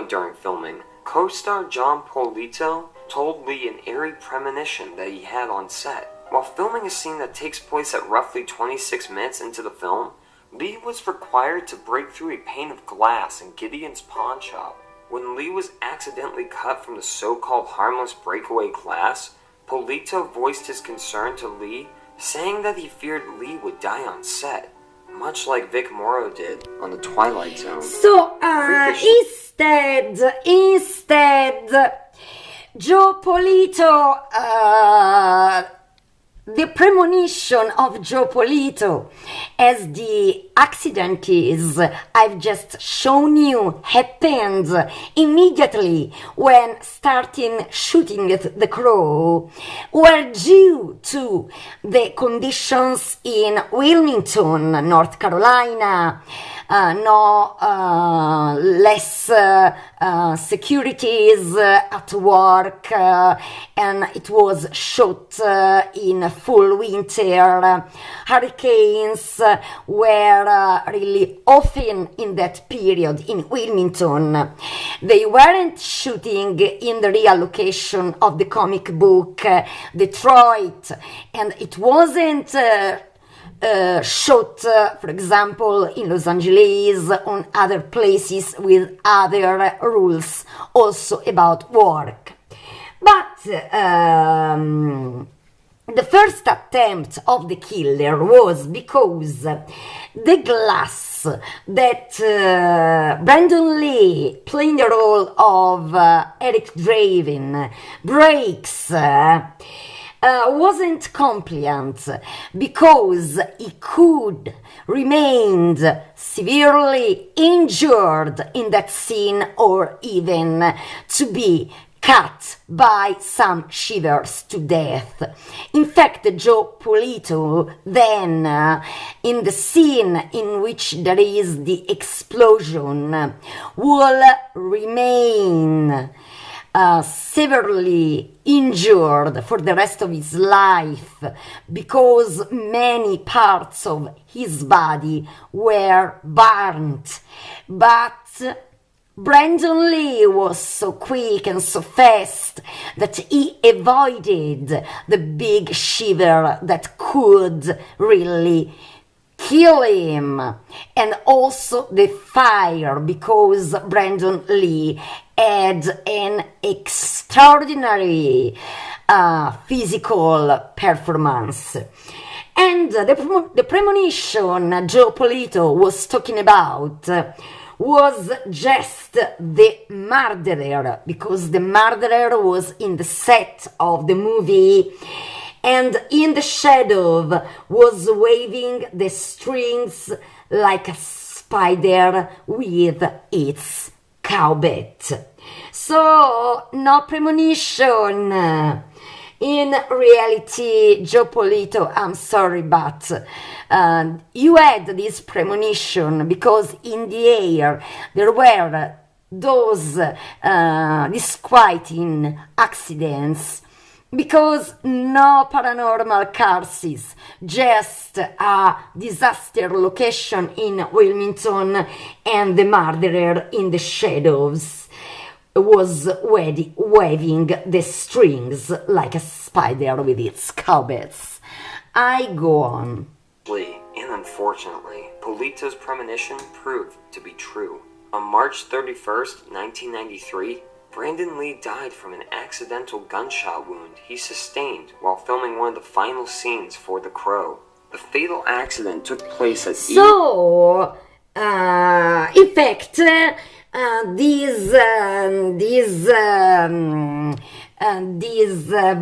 During filming, co-star John Polito told Lee an eerie premonition that he had on set. While filming a scene that takes place at roughly 26 minutes into the film, Lee was required to break through a pane of glass in Gideon's pawn shop. When Lee was accidentally cut from the so-called harmless breakaway glass, Polito voiced his concern to Lee, saying that he feared Lee would die on set, much like Vic Morrow did on The Twilight Zone. So, instead, Joe Polito, the premonition of Joe Polito as the accidents I've just shown you happened immediately when starting shooting at the crow were due to the conditions in Wilmington, North Carolina. Less securities at work, and it was shot in full winter. Hurricanes were really often in that period in Wilmington. They weren't shooting in the real location of the comic book Detroit, and it wasn't shot, for example, in Los Angeles, on other places with other rules also about work. But the first attempt of the killer was because the glass that Brandon Lee, playing the role of Eric Draven, breaks wasn't compliant because he could remain severely injured in that scene, or even to be cut by some shivers to death. In fact, Joe Polito then, in the scene in which there is the explosion, will remain severely injured for the rest of his life because many parts of his body were burnt. But Brandon Lee was so quick and so fast that he avoided the big shiver that could really kill him, and also the fire, because Brandon Lee had an extraordinary physical performance. And the premonition Joe Polito was talking about was just the murderer, because the murderer was in the set of the movie and in the shadow was waving the strings like a spider with its cowbit. So, no premonition. In reality, Joe Polito, I'm sorry, but you had this premonition because in the air there were those disquieting accidents, because no paranormal cases, just a disaster location in Wilmington, and the murderer in the shadows was waving the strings like a spider with its cowbits. I go on. And unfortunately, Polito's premonition proved to be true. On March 31st, 1993, Brandon Lee died from an accidental gunshot wound he sustained while filming one of the final scenes for The Crow. The fatal accident took place at So, in fact, this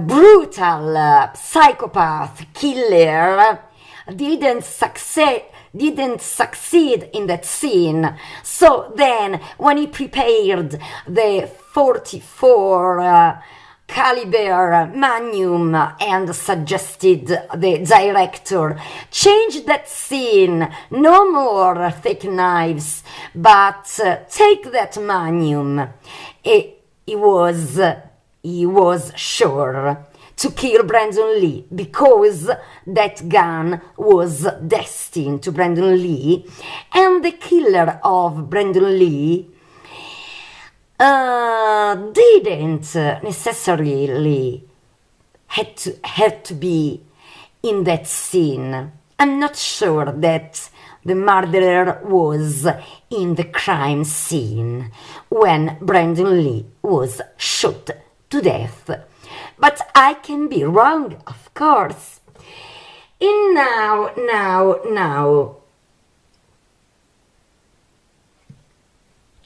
brutal psychopath killer didn't succeed in that scene. So then, when he prepared the 44 caliber Magnum and suggested the director change that scene, no more thick knives, but take that Magnum, he was sure to kill Brandon Lee, because that gun was destined to Brandon Lee, and the killer of Brandon Lee didn't necessarily had to be in that scene. I'm not sure that the murderer was in the crime scene when Brandon Lee was shot to death. But I can be wrong, of course. And now,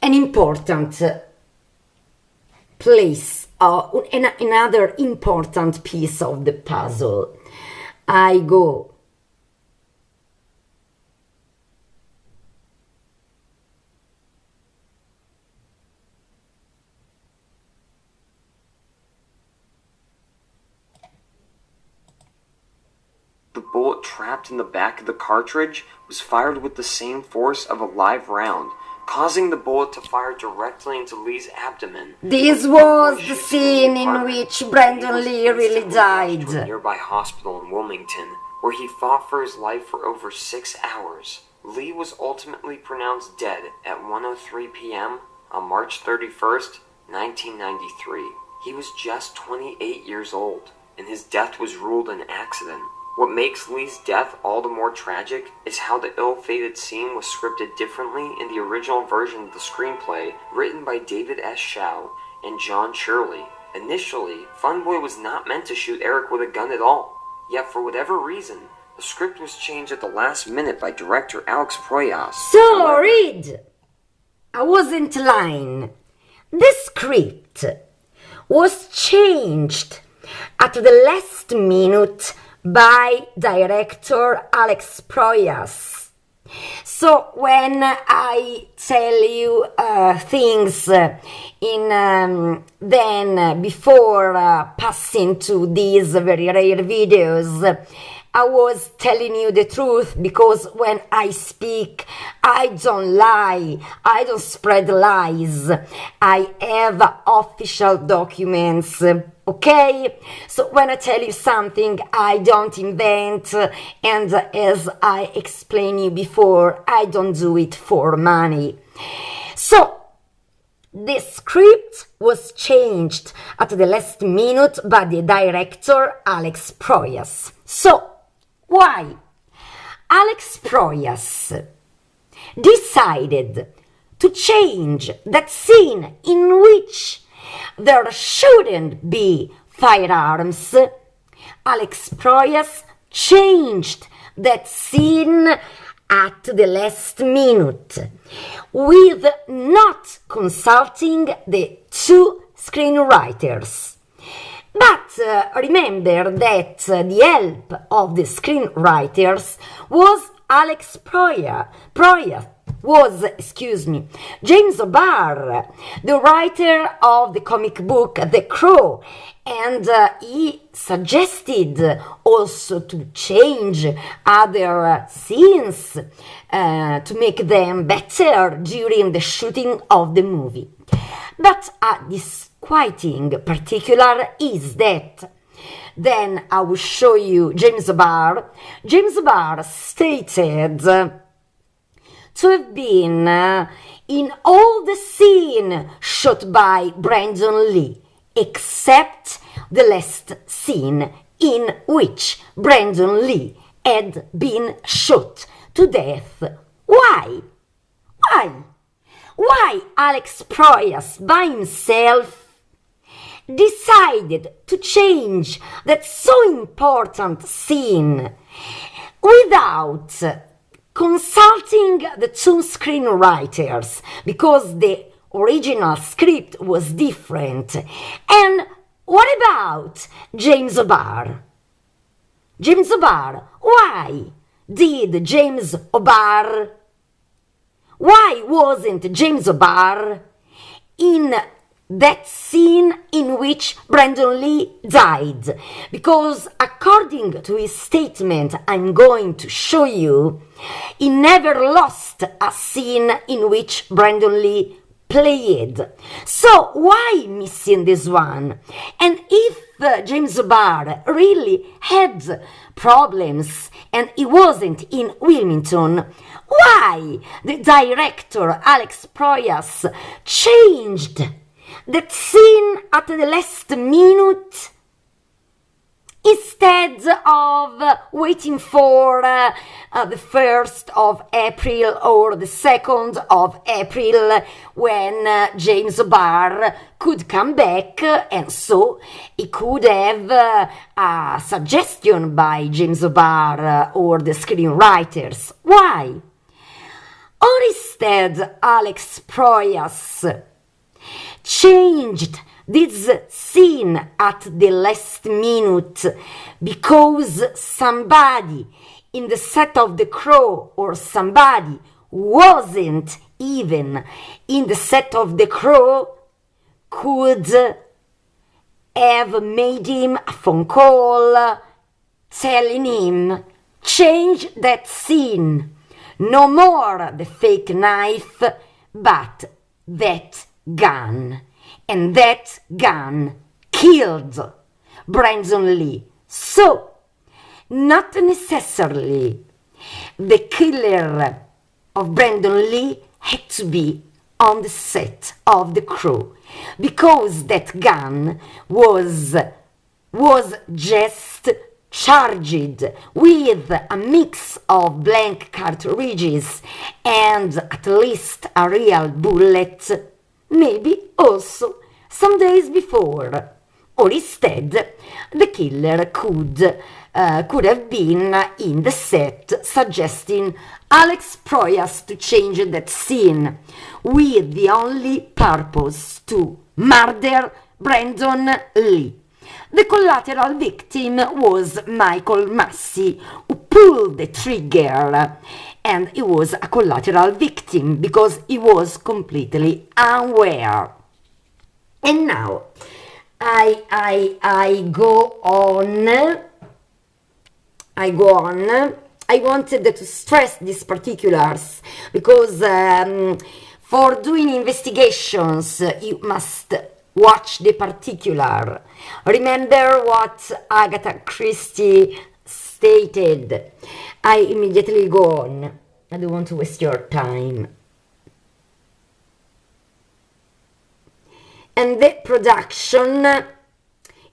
an important place, another important piece of the puzzle. I go bullet trapped in the back of the cartridge was fired with the same force of a live round, causing the bullet to fire directly into Lee's abdomen. This was the scene in which Brandon Lee really died. To a nearby hospital in Wilmington, where he fought for his life for over 6 hours. Lee was ultimately pronounced dead at 1:03 p.m. on March 31st, 1993. He was just 28 years old, and his death was ruled an accident. What makes Lee's death all the more tragic is how the ill-fated scene was scripted differently in the original version of the screenplay written by David S. Shaw and John Shirley. Initially, Funboy was not meant to shoot Eric with a gun at all, yet for whatever reason, the script was changed at the last minute by director Alex Proyas. So, read! I wasn't lying. The script was changed at the last minute by director Alex Proyas. So when I tell you things then before passing to these very rare videos, I was telling you the truth, because when I speak, I don't lie, I don't spread lies, I have official documents, okay? So when I tell you something, I don't invent, and as I explained you before, I don't do it for money. So, the script was changed at the last minute by the director Alex Proyas. So, why? Alex Proyas decided to change that scene in which there shouldn't be firearms. Alex Proyas changed that scene at the last minute, with not consulting the two screenwriters. But remember that the help of the screenwriters was Alex Proyas, James O'Barr, the writer of the comic book The Crow, and he suggested also to change other scenes to make them better during the shooting of the movie. But disquieting particular is that then I will show you James O'Barr. James O'Barr stated to have been in all the scene shot by Brandon Lee, except the last scene in which Brandon Lee had been shot to death. Why? Why Alex Proyas by himself decided to change that so important scene without consulting the two screenwriters, because the original script was different? And what about James O'Barr? James O'Barr, why did James O'Barr? Why wasn't James O'Barr in that scene in which Brandon Lee died? Because according to his statement I'm going to show you, he never lost a scene in which Brandon Lee played. So why missing this one? And if James O'Barr really had problems and he wasn't in Wilmington, why the director Alex Proyas changed that scene at the last minute instead of waiting for the 1st of April or the 2nd of April, when James O'Barr could come back, and so he could have a suggestion by James O'Barr or the screenwriters? Why? Or instead Alex Proyas changed this scene at the last minute because somebody in the set of The Crow, or somebody wasn't even in the set of The Crow, could have made him a phone call telling him, change that scene. No more the fake knife, but that gun. And that gun killed Brandon Lee. So, not necessarily the killer of Brandon Lee had to be on the set of The Crow, because that gun was just charged with a mix of blank cartridges and at least a real bullet, maybe also some days before. Or instead, the killer could have been in the set, suggesting Alex Proyas to change that scene with the only purpose to murder Brandon Lee. The collateral victim was Michael Massee, who pulled the trigger, and he was a collateral victim because he was completely unaware. And now I go on. I wanted to stress these particulars because for doing investigations you must watch the particular. Remember what Agatha Christie stated. I immediately go on. I don't want to waste your time. And the production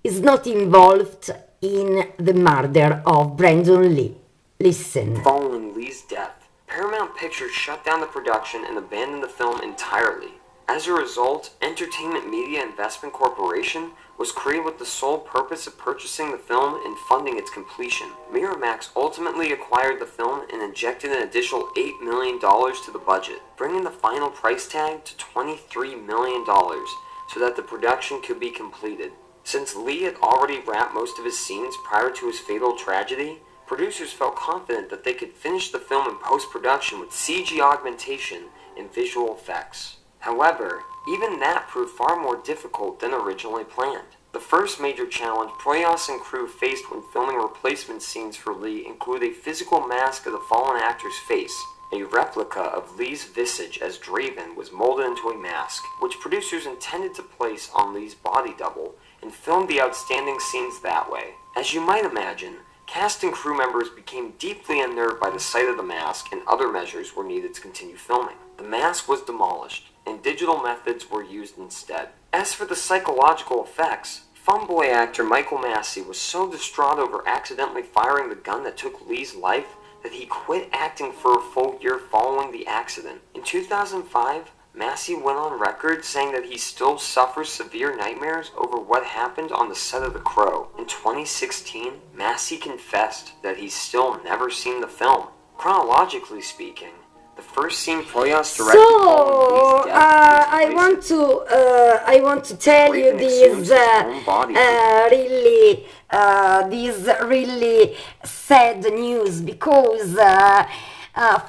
is not involved in the murder of Brandon Lee. Listen. Following Lee's death, Paramount Pictures shut down the production and abandoned the film entirely. As a result, Entertainment Media Investment Corporation was created with the sole purpose of purchasing the film and funding its completion. Miramax ultimately acquired the film and injected an additional $8 million to the budget, bringing the final price tag to $23 million so that the production could be completed. Since Lee had already wrapped most of his scenes prior to his fatal tragedy, producers felt confident that they could finish the film in post-production with CG augmentation and visual effects. However, even that proved far more difficult than originally planned. The first major challenge Proyas and crew faced when filming replacement scenes for Lee included a physical mask of the fallen actor's face. A replica of Lee's visage as Draven was molded into a mask, which producers intended to place on Lee's body double, and filmed the outstanding scenes that way. As you might imagine, cast and crew members became deeply unnerved by the sight of the mask, and other measures were needed to continue filming. The mask was demolished, and digital methods were used instead. As for the psychological effects, Funboy actor Michael Massee was so distraught over accidentally firing the gun that took Lee's life that he quit acting for a full year following the accident. In 2005, Massee went on record saying that he still suffers severe nightmares over what happened on the set of The Crow. In 2016, Massee confessed that he's still never seen the film. Chronologically speaking, the first scene Proyas directed So I want to tell you these really sad news, because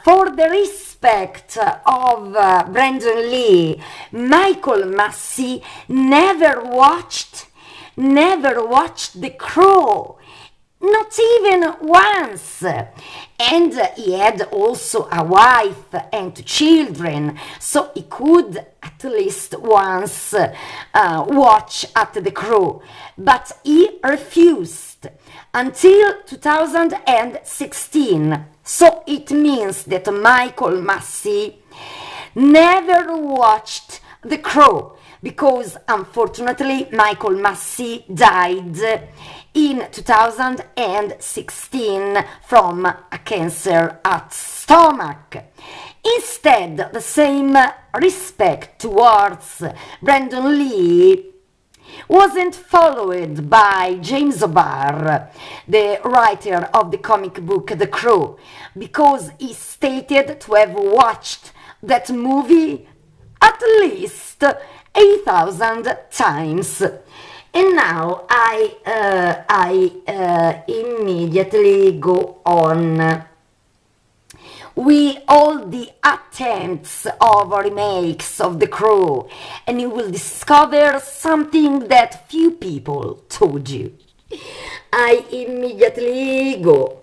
for the respect of Brandon Lee, Michael Massee never watched The Crow. Not even once. And he had also a wife and children, so he could at least once watch at The Crow. But he refused until 2016. So it means that Michael Massee never watched The Crow, because unfortunately Michael Massee died in 2016 from a cancer at stomach. Instead, the same respect towards Brandon Lee wasn't followed by James O'Barr, the writer of the comic book The Crow, because he stated to have watched that movie at least 8,000 times. And now I immediately go on with all the attempts of remakes of The Crow, and you will discover something that few people told you. I immediately go.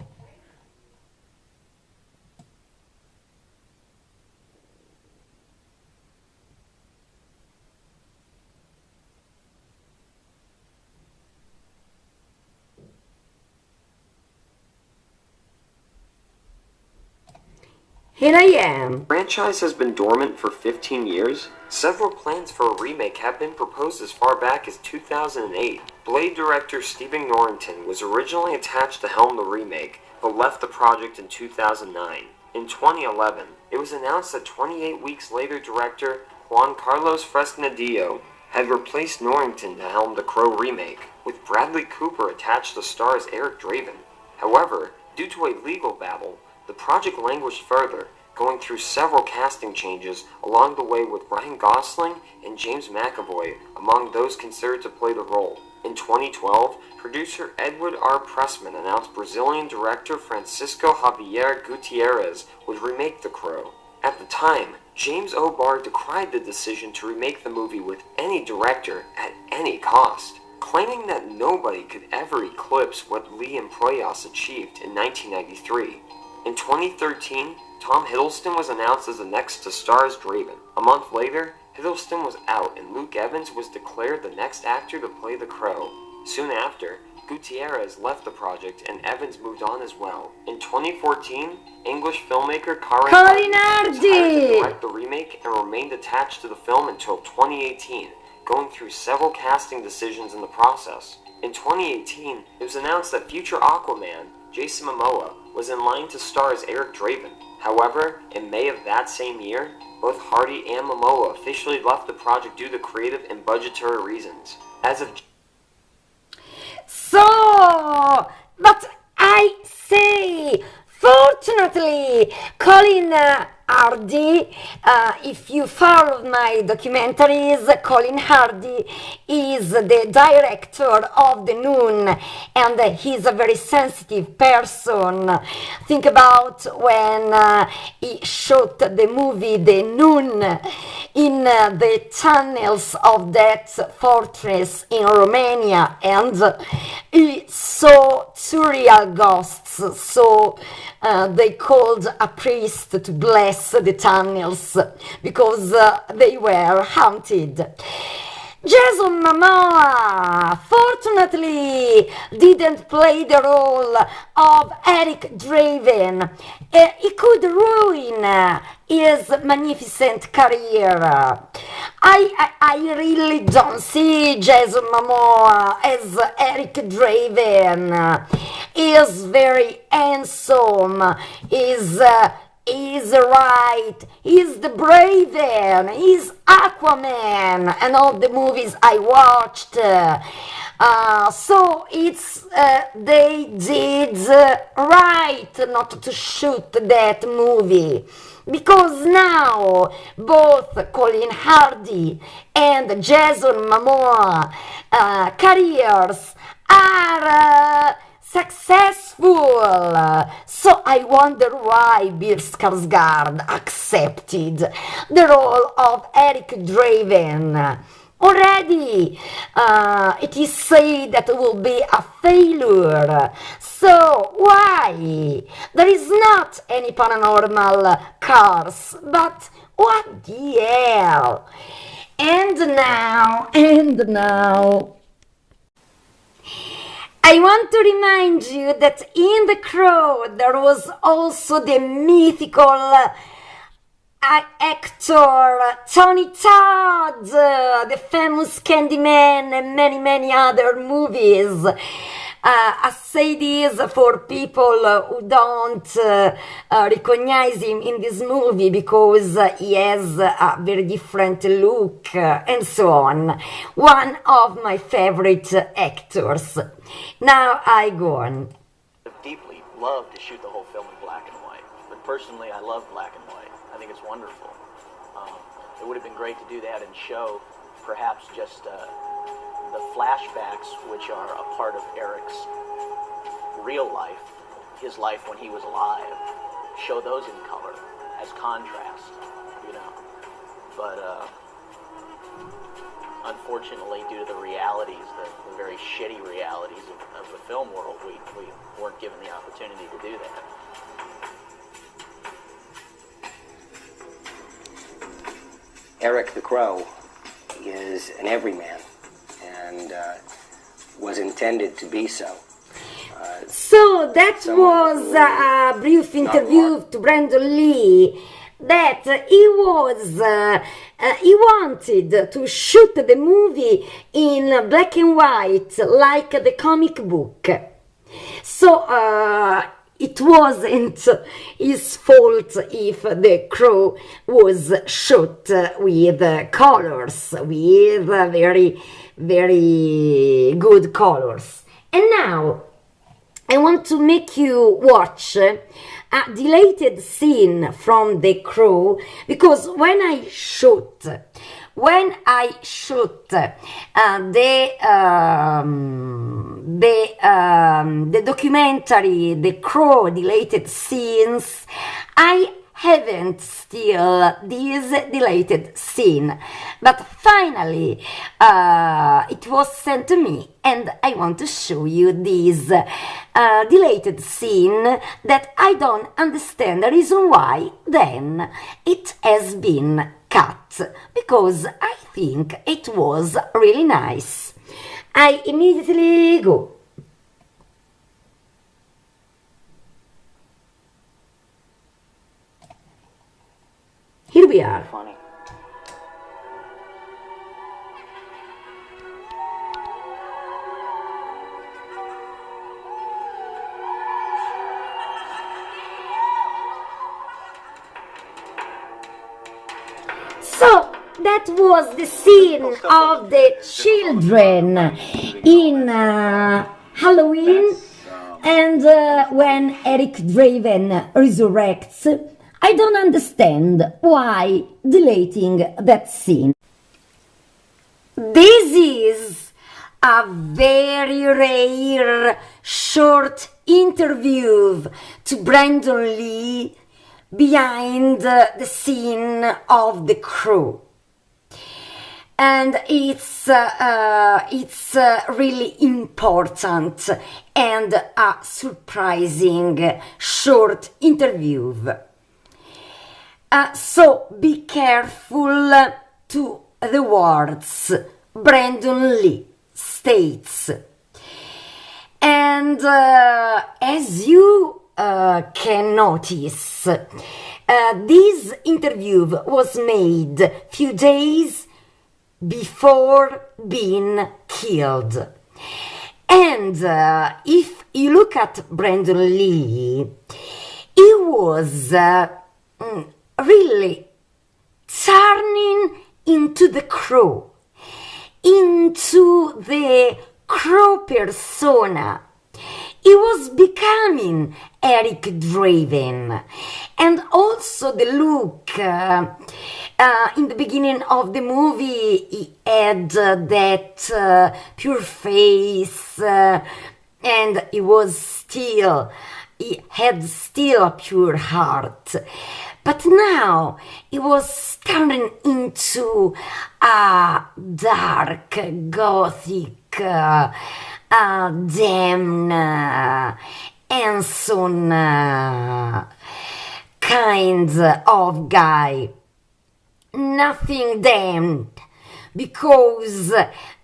Here I am. The franchise has been dormant for 15 years. Several plans for a remake have been proposed as far back as 2008. Blade director Stephen Norrington was originally attached to helm the remake, but left the project in 2009. In 2011, it was announced that 28 weeks later director Juan Carlos Fresnadillo had replaced Norrington to helm the Crow remake, with Bradley Cooper attached to star as Eric Draven. However, due to a legal battle, the project languished further, going through several casting changes along the way, with Ryan Gosling and James McAvoy among those considered to play the role. In 2012, producer Edward R. Pressman announced Brazilian director Francisco Javier Gutierrez would remake The Crow. At the time, James O. Barr decried the decision to remake the movie with any director at any cost, claiming that nobody could ever eclipse what Lee and Proyas achieved in 1993. In 2013, Tom Hiddleston was announced as the next to star as Draven. A month later, Hiddleston was out and Luke Evans was declared the next actor to play the Crow. Soon after, Gutierrez left the project and Evans moved on as well. In 2014, English filmmaker Colin Hardy was hired to direct the remake and remained attached to the film until 2018, going through several casting decisions in the process. In 2018, it was announced that future Aquaman, Jason Momoa, was in line to star as Eric Draven. However, in May of that same year, both Hardy and Momoa officially left the project due to creative and budgetary reasons. As of but I say, fortunately, Colin Hardy, if you followed my documentaries, Colin Hardy is the director of The Noon, and he's a very sensitive person. Think about when he shot the movie The Noon in the tunnels of that fortress in Romania, and he saw surreal ghosts, so they called a priest to bless the tunnels because they were haunted. Jason Momoa fortunately didn't play the role of Eric Draven. He could ruin his magnificent career. I really don't see Jason Momoa as Eric Draven. He is very handsome. He's right, he's the Braven, he's Aquaman, and all the movies I watched. So it's they did right not to shoot that movie, because now both Colin Hardy and Jason Momoa careers are successful. So I wonder why Bill Skarsgård accepted the role of Eric Draven. Already it is said that it will be a failure. So why? There is not any paranormal cars, but what the hell? And now I want to remind you that in The Crow there was also the mythical actor Tony Todd, the famous Candyman, and many other movies. I say this for people who don't recognize him in this movie because he has a very different look and so on. One of my favorite actors. Now I go on. I deeply love to shoot the whole film in black and white, but personally I love black and white. I think it's wonderful. It would have been great to do that and show perhaps just the flashbacks, which are a part of Eric's real life, his life when he was alive, show those in color as contrast, you know. But unfortunately, due to the realities, the very shitty realities of the film world, we weren't given the opportunity to do that. Eric the Crow is an everyman, and was intended to be so. So that was a brief interview to Brandon Lee that he wanted to shoot the movie in black and white like the comic book. So it wasn't his fault if the Crow was shot with colors, with very, very good colors. And now I want to make you watch a deleted scene from The Crow, because when I shoot the documentary The Crow deleted scenes, I haven't still this deleted scene, but finally it was sent to me, and I want to show you this deleted scene that I don't understand the reason why then it has been cut, because I think it was really nice. I immediately go. Here we are. Funny. So that was the scene of the children in Halloween, and when Eric Draven resurrects, I don't understand why deleting that scene. This is a very rare short interview to Brandon Lee behind the scene of The Crow. And it's really important and a surprising short interview. So be careful to the words Brandon Lee states. And as you can notice, this interview was made few days before being killed. And if you look at Brandon Lee, he was really turning into the Crow, into the Crow persona. He was becoming Eric Draven. And also the look, in the beginning of the movie, he had that pure face, and he had still a pure heart. But now he was turning into a dark, gothic, damn, handsome kind of guy. Nothing damned, because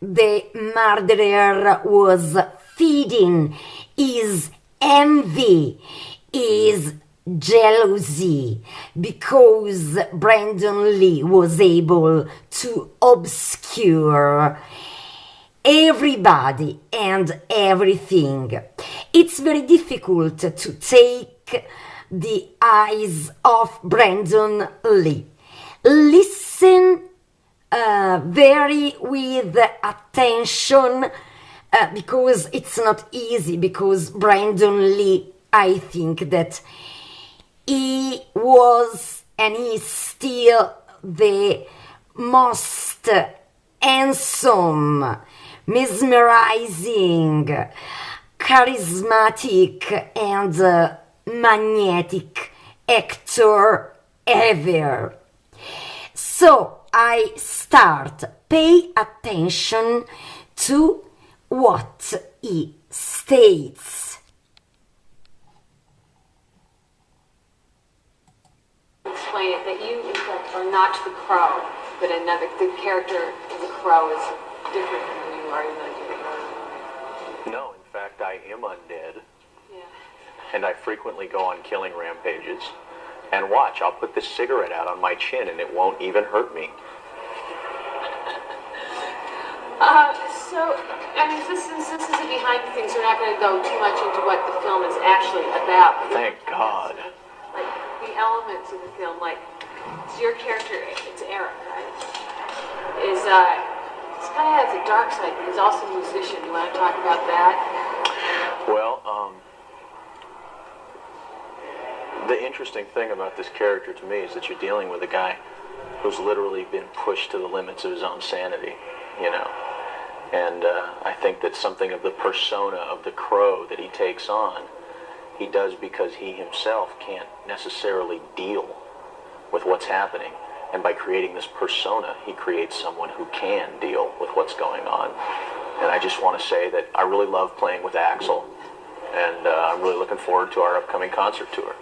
the murderer was feeding his envy, his jealousy, because Brandon Lee was able to obscure everybody and everything. It's very difficult to take the eyes of Brandon Lee. Listen very with attention, because it's not easy, because Brandon Lee, I think that he was and is still the most handsome, mesmerizing, charismatic and magnetic actor ever. So I start pay attention to what he states. Explain it, that you in fact are not the Crow, but another, the character of the Crow is different from who you are, even though you're No, in fact, I am undead. and I frequently go on killing rampages. And watch, I'll put this cigarette out on my chin and it won't even hurt me. So, I mean, since this is a behind the things, we're not going to go too much into what the film is actually about. Thank God. Like, the elements of the film, like, it's your character, it's Eric, right? He's kind of has a dark side, but he's also a musician. You want to talk about that? Well, the interesting thing about this character to me is that you're dealing with a guy who's literally been pushed to the limits of his own sanity, you know. And I think that something of the persona of the Crow that he takes on, he does because he himself can't necessarily deal with what's happening. And by creating this persona, he creates someone who can deal with what's going on. And I just want to say that I really love playing with Axel. And I'm really looking forward to our upcoming concert tour.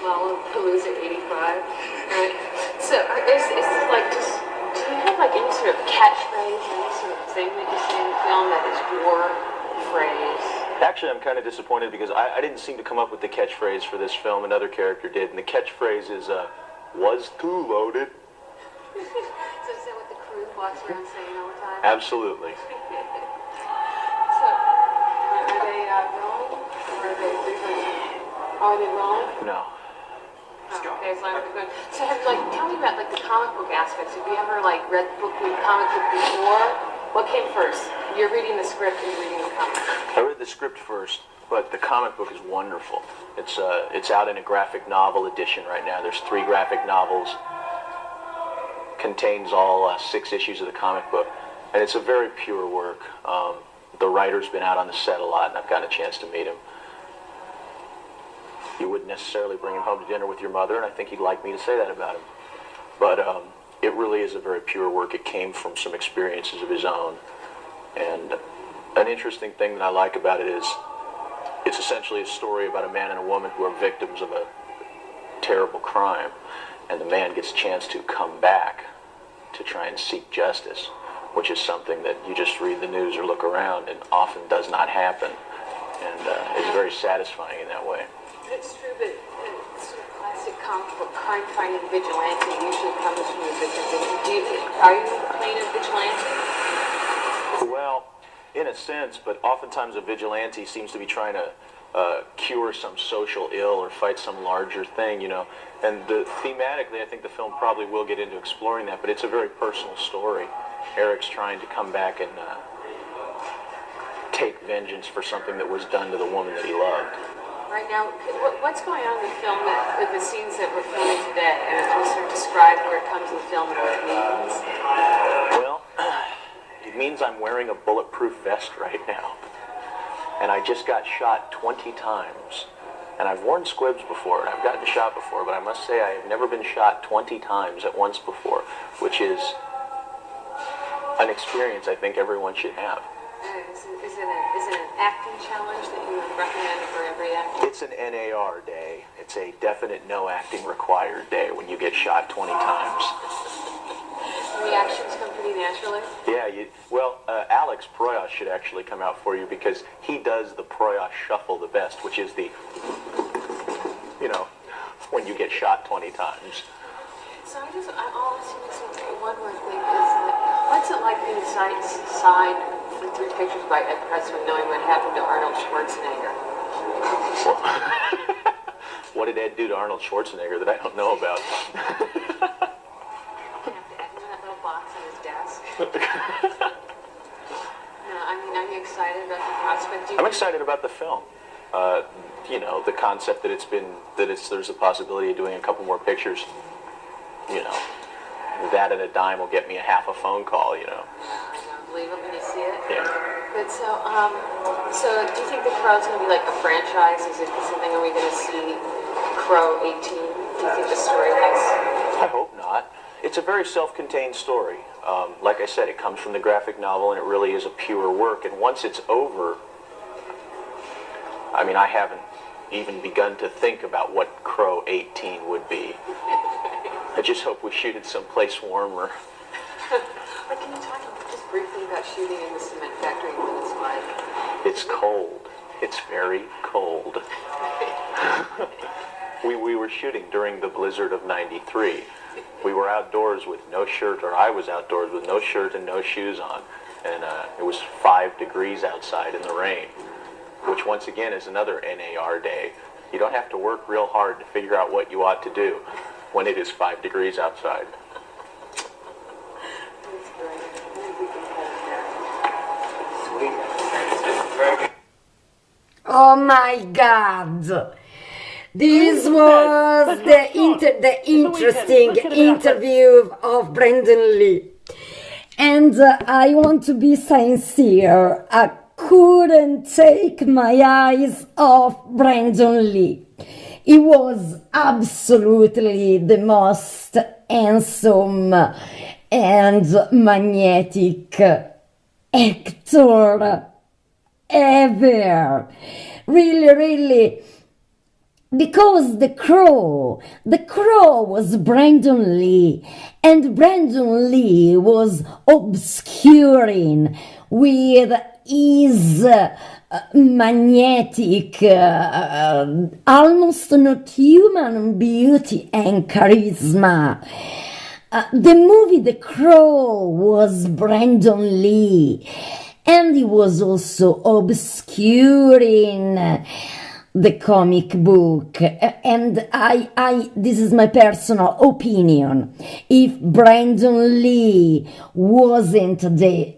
Lollapalooza 85, right? So, is like just, do you have like any sort of catchphrase, any sort of thing that you say in the film that is your phrase? Actually, I'm kind of disappointed because I didn't seem to come up with the catchphrase for this film. Another character did, and the catchphrase is, was too loaded. So is that what the crew walks around saying all the time? Absolutely. So, are they rolling? Or are they rolling? No. Okay, so I'm good. So, tell me about like the comic book aspects. Have you ever like read the comic book before? What came first? You're reading the script and you're reading the comic book. I read the script first, but the comic book is wonderful. It's out in a graphic novel edition right now. There's 3 graphic novels. Contains all 6 issues of the comic book, and it's a very pure work. The writer's been out on the set a lot, and I've gotten a chance to meet him. You wouldn't necessarily bring him home to dinner with your mother, and I think he'd like me to say that about him. But it really is a very pure work. It came from some experiences of his own. And an interesting thing that I like about it is it's essentially a story about a man and a woman who are victims of a terrible crime. And the man gets a chance to come back to try and seek justice, which is something that you just read the news or look around and often does not happen. And it's very satisfying in that way. It's true that sort of classic comic book crime-fighting vigilante usually comes from a victim. Are you playing a vigilante? Well, in a sense, but oftentimes a vigilante seems to be trying to cure some social ill or fight some larger thing, you know. And thematically, I think the film probably will get into exploring that, but it's a very personal story. Eric's trying to come back and take vengeance for something that was done to the woman that he loved. Right now, what's going on in the film with the scenes that we're filming today? And can you sort of describe where it comes in the film and what it means? Well, it means I'm wearing a bulletproof vest right now. And I just got shot 20 times. And I've worn squibs before, and I've gotten shot before, but I must say I have never been shot 20 times at once before, which is an experience I think everyone should have. Is it an acting challenge that you would recommend for every actor? It's an NAR day. It's a definite no acting required day when you get shot 20 times. Reactions come pretty naturally? Yeah, Alex Proyas should actually come out for you because he does the Proyas shuffle the best, which is the, you know, when you get shot 20 times. So I always say one more thing is, what's it like being signed with 3 pictures by Ed Pressman knowing what happened to Arnold Schwarzenegger? What did Ed do to Arnold Schwarzenegger that I don't know about? Are you excited about the prospect? I'm excited about the film. You know, the concept that there's a possibility of doing a couple more pictures. You know, that and a dime will get me a half a phone call. You know. I believe it when you see it. Yeah. But so do you think The Crow's going to be like a franchise? Is it something? Are we going to see Crow 18? Do you think the story has? I hope not. It's a very self-contained story. Like I said, it comes from the graphic novel, and it really is a pure work. And once it's over, I mean, I haven't even begun to think about what Crow 18 would be. I just hope we shoot it someplace warmer. But can you talk just briefly about shooting in the cement factory and what it's like? It's cold. It's very cold. We were shooting during the blizzard of '93. We were outdoors with no shirt, or I was outdoors with no shirt and no shoes on. And it was 5 degrees outside in the rain, which once again is another NAR day. You don't have to work real hard to figure out what you ought to do when it is 5 degrees outside. Oh my God! This was the interesting interview of Brandon Lee. And I want to be sincere, I couldn't take my eyes off Brandon Lee. He was absolutely the most handsome and magnetic actor ever. Really, really. Because the crow was Brandon Lee, and Brandon Lee was obscuring with his magnetic, almost not human beauty and charisma. The movie The Crow was Brandon Lee, and he was also obscuring the comic book. And I this is my personal opinion. If Brandon Lee wasn't the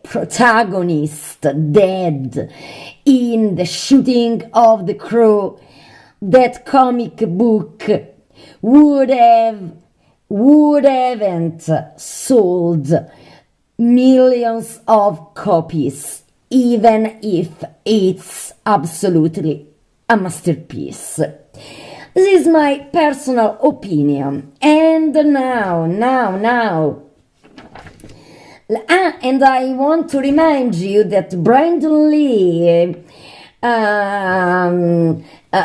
protagonist dead in the shooting of The Crow, that comic book wouldn't sold millions of copies, even if it's absolutely a masterpiece. This is my personal opinion. And now, and I want to remind you that Brandon Lee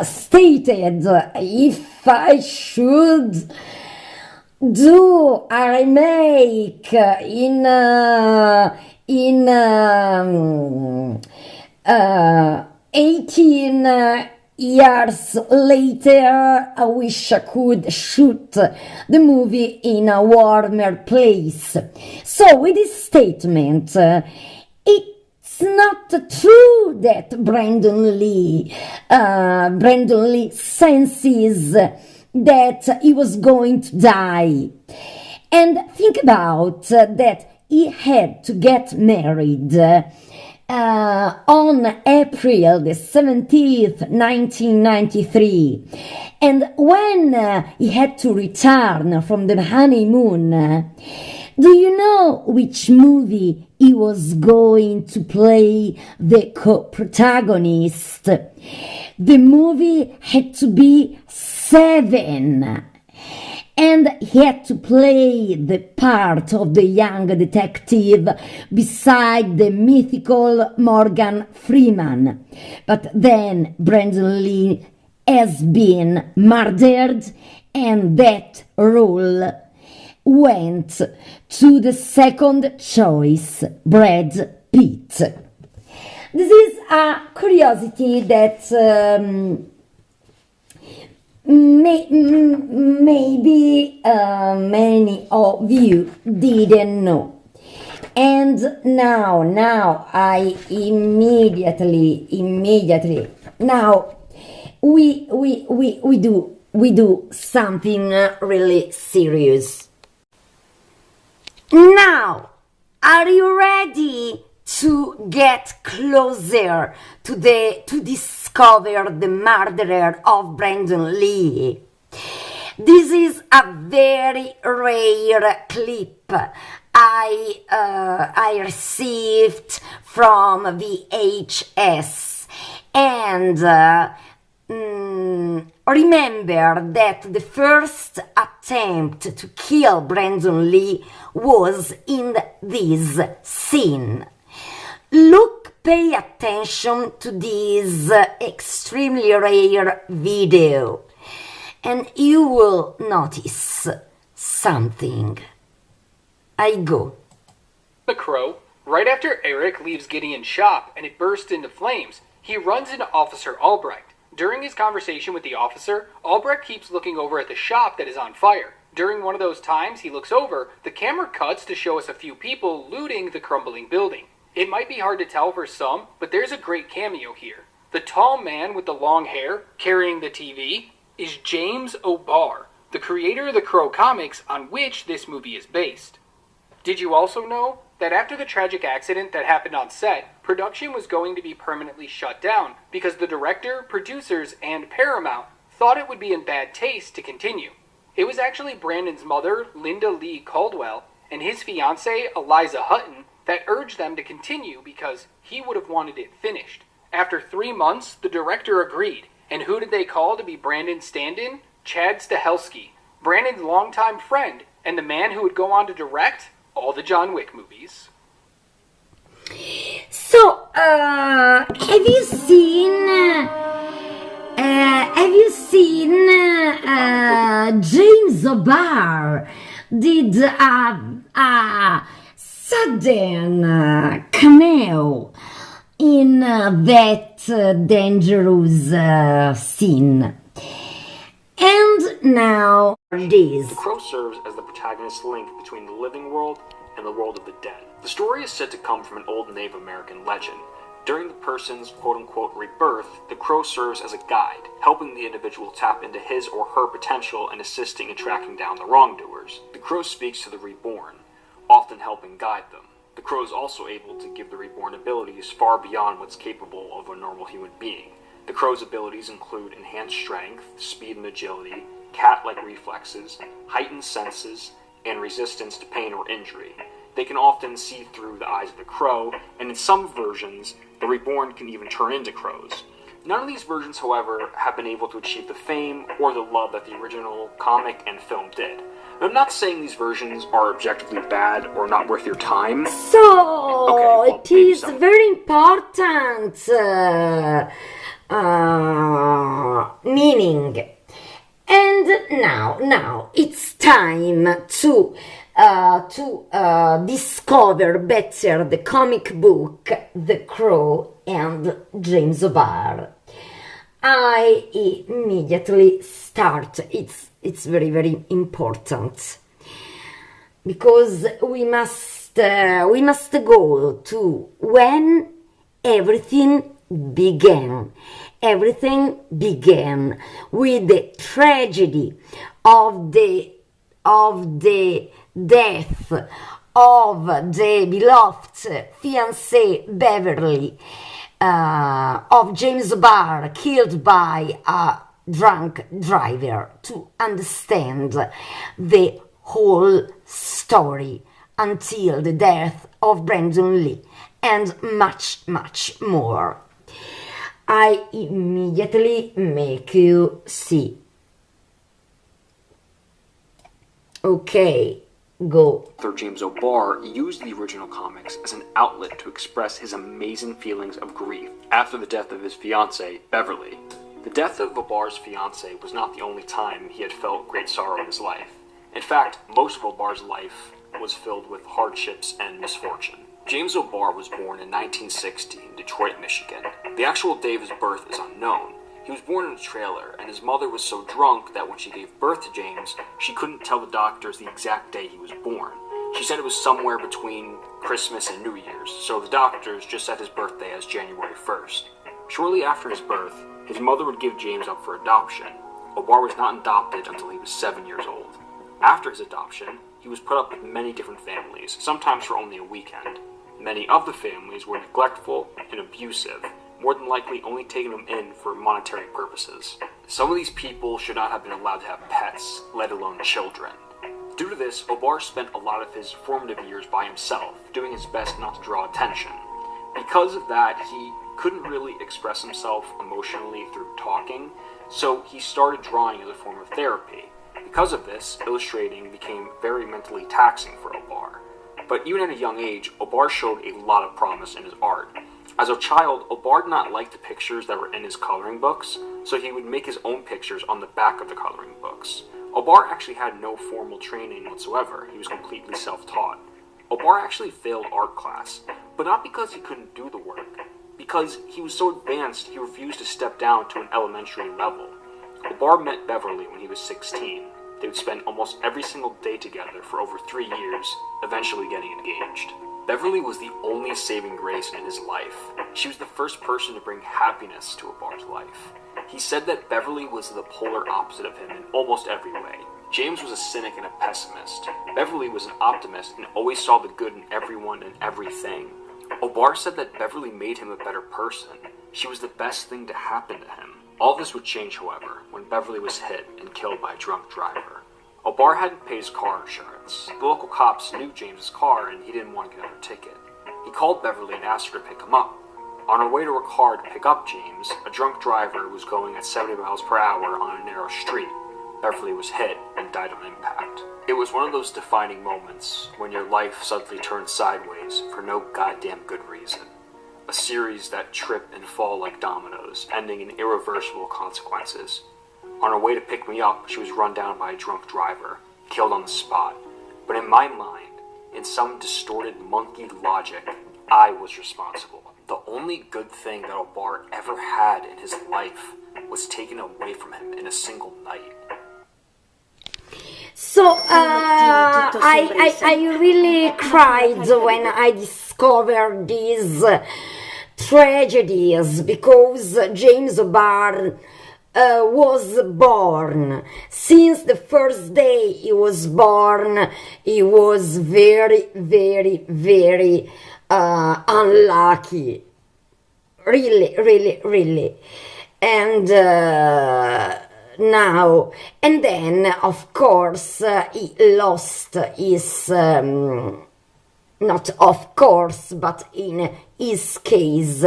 stated if I should do a remake in 18 years later, I wish I could shoot the movie in a warmer place. So with this statement, it's not true that Brandon Lee senses that he was going to die. And think about that he had to get married on April the 17th, 1993. And when he had to return from the honeymoon, do you know which movie he was going to play the co-protagonist? The movie had to be Seven. And he had to play the part of the young detective beside the mythical Morgan Freeman. But then Brandon Lee has been murdered, and that role went to the second choice, Brad Pitt. This is a curiosity that maybe many of you didn't know. And now I immediately now we do something really serious. Now, are you ready to get closer to discover the murderer of Brandon Lee? This is a very rare clip I received from VHS, and remember that the first attempt to kill Brandon Lee was in this scene. Pay attention to this extremely rare video, and you will notice something. I go. The Crow, right after Eric leaves Gideon's shop and it bursts into flames, He runs into Officer Albrecht. During his conversation with the officer, Albrecht keeps looking over at the shop that is on fire. During one of those times he looks over, the camera cuts to show us a few people looting the crumbling building. It might be hard to tell for some, but there's a great cameo here. The tall man with the long hair, carrying the TV, is James O'Barr, the creator of the Crow comics on which this movie is based. Did you also know that after the tragic accident that happened on set, production was going to be permanently shut down because the director, producers, and Paramount thought it would be in bad taste to continue? It was actually Brandon's mother, Linda Lee Caldwell, and his fiancée, Eliza Hutton, that urged them to continue because he would have wanted it finished. After 3 months, the director agreed, and who did they call to be Brandon's stand-in? Chad Stahelski, Brandon's longtime friend, and the man who would go on to direct all the John Wick movies. So, have you seen James O'Barr did a sudden cameo in that dangerous scene? And now this. The Crow serves as the protagonist's link between the living world and the world of the dead. The story is said to come from an old Native American legend. During the person's quote-unquote rebirth, the Crow serves as a guide, helping the individual tap into his or her potential and assisting in tracking down the wrongdoers. The Crow speaks to the reborn, often helping guide them. The Crow is also able to give the reborn abilities far beyond what's capable of a normal human being. The Crow's abilities include enhanced strength, speed and agility, cat-like reflexes, heightened senses, and resistance to pain or injury. They can often see through the eyes of the Crow, and in some versions, the reborn can even turn into crows. None of these versions, however, have been able to achieve the fame or the love that the original comic and film did. I'm not saying these versions are objectively bad or not worth your time. So, it is very important meaning. And now it's time to discover better the comic book The Crow and James O'Barr. I immediately start. It's very, very important because we must go to when everything began. Everything began with the tragedy of the death of the beloved fiancée Beverly, of James Barr, killed by a drunk driver, to understand the whole story until the death of Brandon Lee, and much, much more. I immediately make you see. Okay, go. Author James O'Barr used the original comics as an outlet to express his amazing feelings of grief after the death of his fiancée, Beverly. The death of O'Barr's fiancée was not the only time he had felt great sorrow in his life. In fact, most of O'Barr's life was filled with hardships and misfortune. James O'Barr was born in 1960 in Detroit, Michigan. The actual day of his birth is unknown. He was born in a trailer, and his mother was so drunk that when she gave birth to James, she couldn't tell the doctors the exact day he was born. She said it was somewhere between Christmas and New Year's, so the doctors just set his birthday as January 1st. Shortly after his birth, his mother would give James up for adoption. O'Barr was not adopted until he was 7 years old. After his adoption, he was put up with many different families, sometimes for only a weekend. Many of the families were neglectful and abusive, more than likely only taking him in for monetary purposes. Some of these people should not have been allowed to have pets, let alone children. Due to this, O'Barr spent a lot of his formative years by himself, doing his best not to draw attention. Because of that, he couldn't really express himself emotionally through talking, so he started drawing as a form of therapy. Because of this, illustrating became very mentally taxing for O'Barr. But even at a young age, O'Barr showed a lot of promise in his art. As a child, O'Barr did not like the pictures that were in his coloring books, so he would make his own pictures on the back of the coloring books. O'Barr actually had no formal training whatsoever. He was completely self-taught. O'Barr actually failed art class, but not because he couldn't do the work. Because he was so advanced, he refused to step down to an elementary level. O'Barr met Beverly when he was 16. They would spend almost every single day together for over 3 years, eventually getting engaged. Beverly was the only saving grace in his life. She was the first person to bring happiness to O'Barr's life. He said that Beverly was the polar opposite of him in almost every way. James was a cynic and a pessimist. Beverly was an optimist and always saw the good in everyone and everything. O'Barr said that Beverly made him a better person. She was the best thing to happen to him. All this would change, however, when Beverly was hit and killed by a drunk driver. O'Barr hadn't paid his car insurance. The local cops knew James's car and he didn't want to get another ticket. He called Beverly and asked her to pick him up. On her way to her car to pick up James, a drunk driver was going at 70 miles per hour on a narrow street. Beverly was hit and died on impact. It was one of those defining moments when your life suddenly turns sideways for no goddamn good reason. A series that trip and fall like dominoes, ending in irreversible consequences. On her way to pick me up, she was run down by a drunk driver, killed on the spot. But in my mind, in some distorted monkey logic, I was responsible. The only good thing that O'Barr ever had in his life was taken away from him in a single night. So I really cried when I discovered these tragedies, because James O'Barr was born. Since the first day he was born, he was very, very, very unlucky. Really, really, really. And now, and then, of course, he lost his, not of course, but in his case,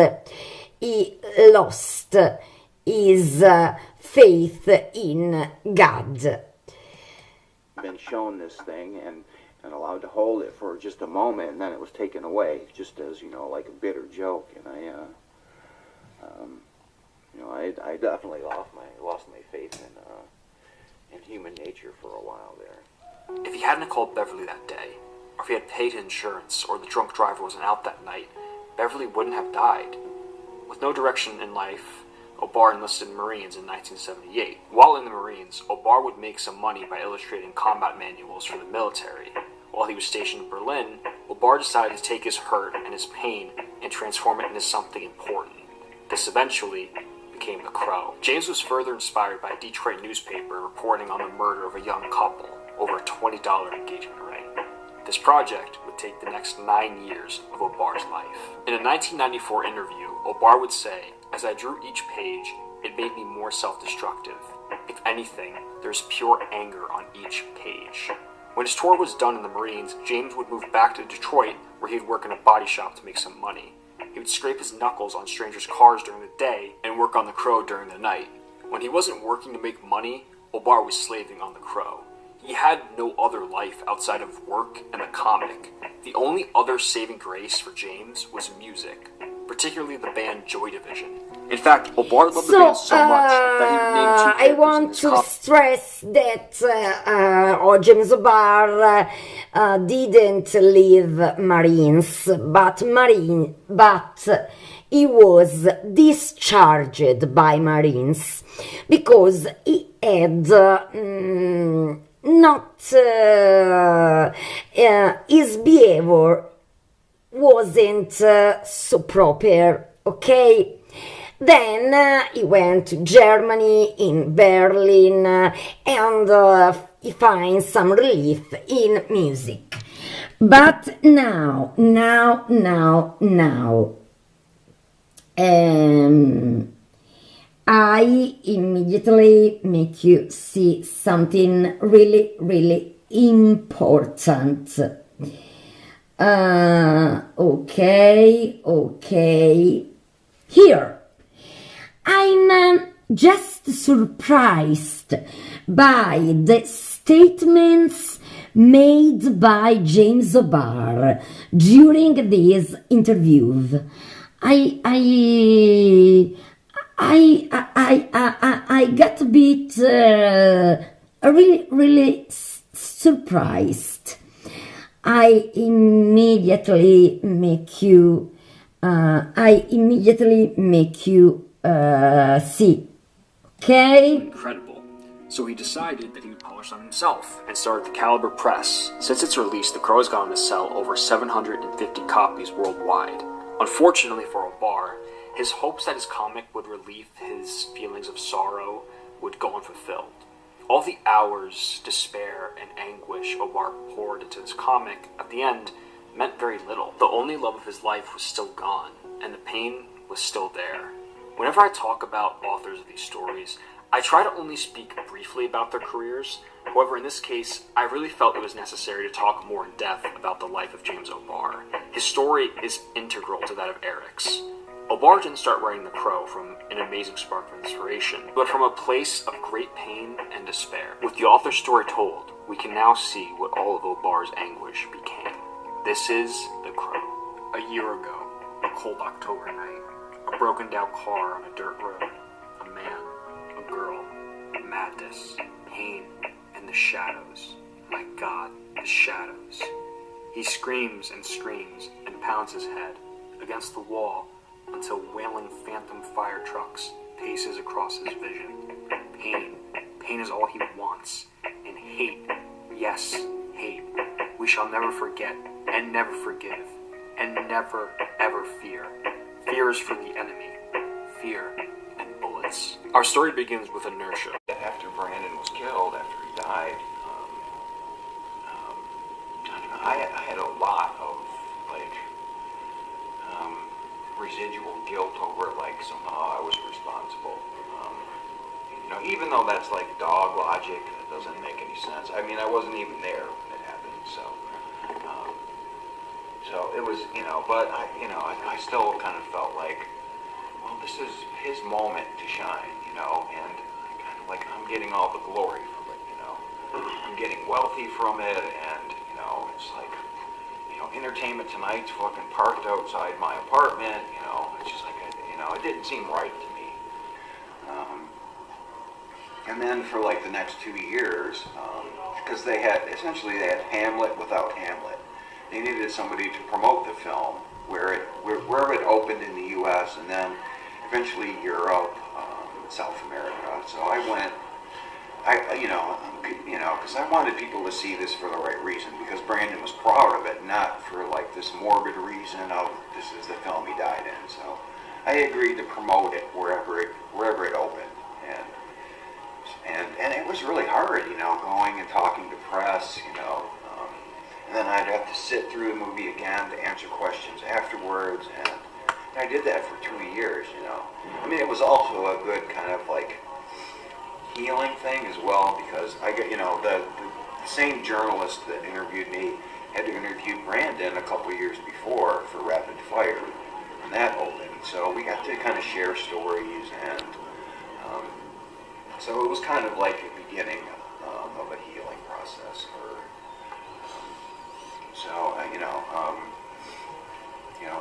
he lost his faith in God. Been shown this thing and allowed to hold it for just a moment, and then it was taken away, just as, you know, like a bitter joke. And I definitely lost my faith in human nature for a while there. If he hadn't called Beverly that day, or if he had paid insurance, or the drunk driver wasn't out that night, Beverly wouldn't have died. With no direction in life, O'Barr enlisted in the Marines in 1978. While in the Marines, O'Barr would make some money by illustrating combat manuals for the military. While he was stationed in Berlin, O'Barr decided to take his hurt and his pain and transform it into something important. This eventually became The Crow. James was further inspired by a Detroit newspaper reporting on the murder of a young couple over a $20 engagement ring. This project would take the next 9 years of O'Barr's life. In a 1994 interview, O'Barr would say, "As I drew each page, it made me more self-destructive. If anything, there's pure anger on each page." When his tour was done in the Marines, James would move back to Detroit, where he'd work in a body shop to make some money. He would scrape his knuckles on strangers' cars during the day and work on The Crow during the night. When he wasn't working to make money, O'Barr was slaving on The Crow. He had no other life outside of work and the comic. The only other saving grace for James was music, particularly the band Joy Division. In fact, O'Barr loved the band so much that he would name two I want to stress that James O'Barr didn't leave Marines, but he was discharged by Marines because he had his behavior wasn't so proper, okay? Then he went to Germany, in Berlin, and he finds some relief in music. But now, I immediately make you see something really, really important. Okay. Here. I'm just surprised by the statements made by James O'Barr during this interview. I got a bit really surprised. I immediately make you I immediately make you see. Okay? Incredible. So he decided that he would publish on himself and started the Caliber Press. Since its release, The Crow has gone on to sell over 750 copies worldwide. Unfortunately for O'Barr, his hopes that his comic would relieve his feelings of sorrow would go unfulfilled. All the hours, despair, and anguish O'Barr poured into this comic, at the end, meant very little. The only love of his life was still gone, and the pain was still there. Whenever I talk about authors of these stories, I try to only speak briefly about their careers. However, in this case, I really felt it was necessary to talk more in depth about the life of James O'Barr. His story is integral to that of Eric's. O'Barr didn't start writing The Crow from an amazing spark of inspiration, but from a place of great pain and despair. With the author's story told, we can now see what all of O'Barr's anguish became. This is The Crow. A year ago, a cold October night, a broken down car on a dirt road, a man, a girl, madness, pain, and the shadows. My God, the shadows. He screams and pounds his head against the wall until wailing phantom fire trucks paces across his vision. Pain is all he wants. And hate, yes, hate, we shall never forget and never forgive and never ever fear. Fear is for the enemy. Fear and bullets. Our story begins with inertia. After Brandon was killed, after he died, I had a lot of residual guilt over somehow I was responsible. Even though that's like dog logic, that doesn't make any sense. I mean, I wasn't even there when it happened, so it was, but I still kind of felt like, well, this is his moment to shine, and I kind of I'm getting all the glory from it, I'm getting wealthy from it, and it's like, Entertainment Tonight's fucking parked outside my apartment, it's just like, it didn't seem right to me. And then for the next 2 years, because they had Hamlet without Hamlet. They needed somebody to promote the film where it opened in the U.S. and then eventually Europe, South America. So I went, because I wanted people to see this for the right reason, because Brandon was proud of it, not for this morbid reason of this is the film he died in. So I agreed to promote it wherever it opened, and it was really hard, going and talking to press, and then I'd have to sit through the movie again to answer questions afterwards, and I did that for 2 years, I mean, it was also a good kind of healing thing as well, because I get, the same journalist that interviewed me had to interview Brandon a couple years before for Rapid Fire, and that opened, so we got to kind of share stories, and so it was kind of like the beginning of a healing process for,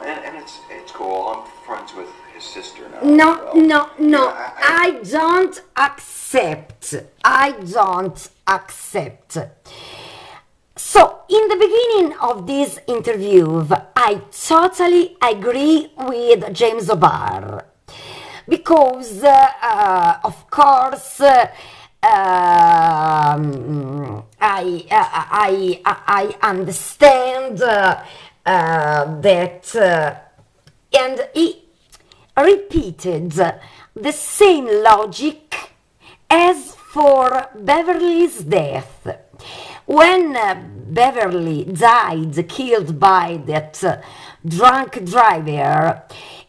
and it's cool. I'm friends with his sister now. No. Yeah, I don't accept. So, in the beginning of this interview, I totally agree with James O'Barr, because, of course, I understand that, and he repeated the same logic as for Beverly's death. When Beverly died, killed by that drunk driver,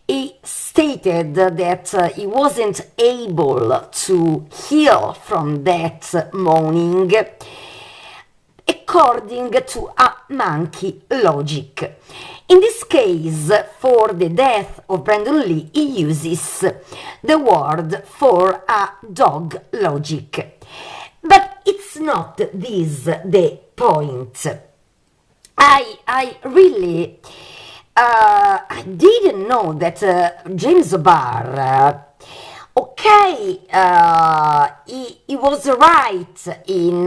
he stated that he wasn't able to heal from that mourning, according to a monkey logic. In this case, for the death of Brandon Lee, he uses the word for a dog logic. But it's not this the point. I really I didn't know that James O'Barr, okay, he was right in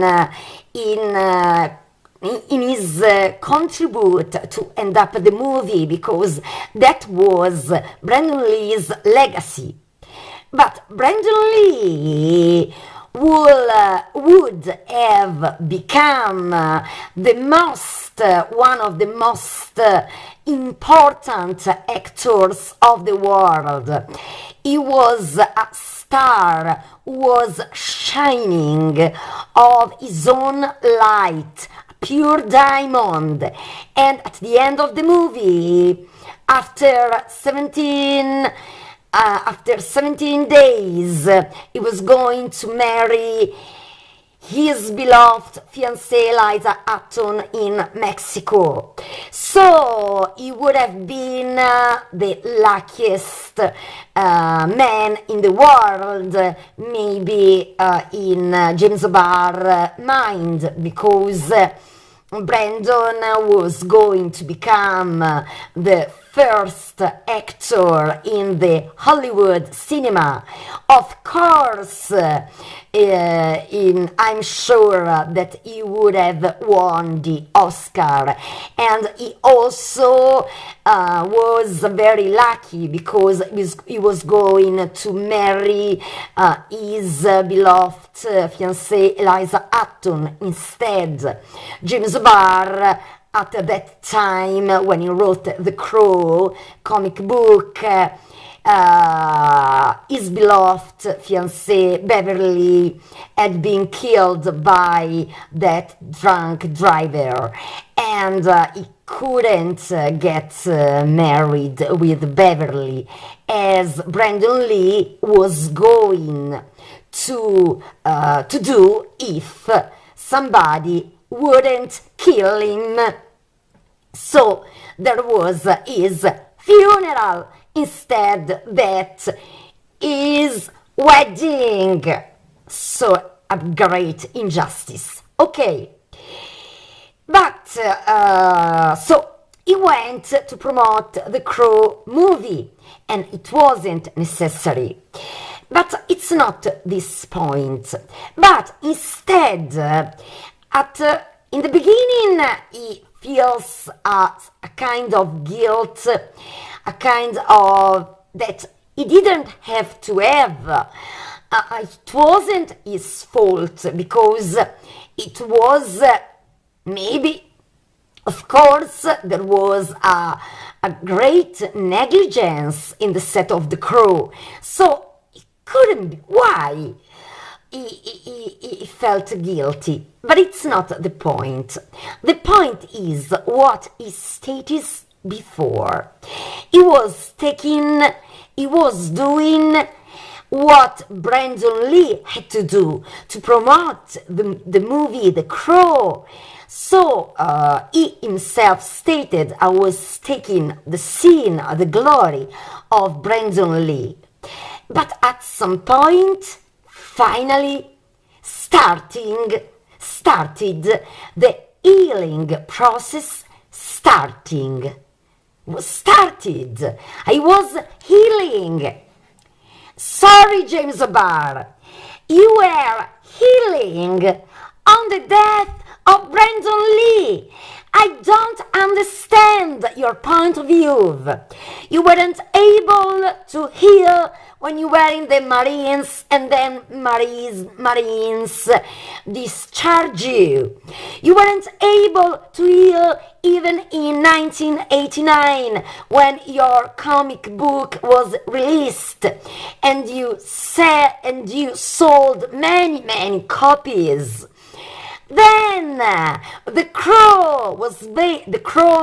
in his contribute to end up the movie, because that was Brandon Lee's legacy. But Brandon Lee would have become one of the most important actors of the world. He was a star, was shining of his own light, pure diamond. And at the end of the movie, after 17 days, he was going to marry his beloved fiancée Liza Hutton in Mexico. So he would have been the luckiest man in the world, maybe in James Barr's mind, because Brandon was going to become the first actor in the Hollywood cinema. Of course, I'm sure that he would have won the Oscar, and he also was very lucky because he was going to marry his beloved fiancée Liza Hutton instead. James Barr, at that time, when he wrote The Crow comic book, his beloved fiancée Beverly had been killed by that drunk driver, and he couldn't get married with Beverly, as Brandon Lee was going to do if somebody wouldn't kill him. So there was his funeral instead that his wedding. So a great injustice. Okay, but so he went to promote the Crow movie, and it wasn't necessary. But it's not this point. But instead, in the beginning, he feels a kind of guilt, a kind of that he didn't have to have. It wasn't his fault, because it was maybe, of course, there was a great negligence in the set of The Crow. So it couldn't be. Why? He felt guilty. But it's not the point. The point is what he stated before. He was doing what Brandon Lee had to do to promote the movie The Crow. So he himself stated, I was taking the scene, the glory of Brandon Lee. But at some point, finally started the healing process. I was healing. Sorry, James Barr, you were healing on the death of Brandon Lee. I don't understand your point of view. You weren't able to heal when you were in the Marines, and then Marines discharged you. You weren't able to heal even in 1989 when your comic book was released, and you sold many copies. Then the Crow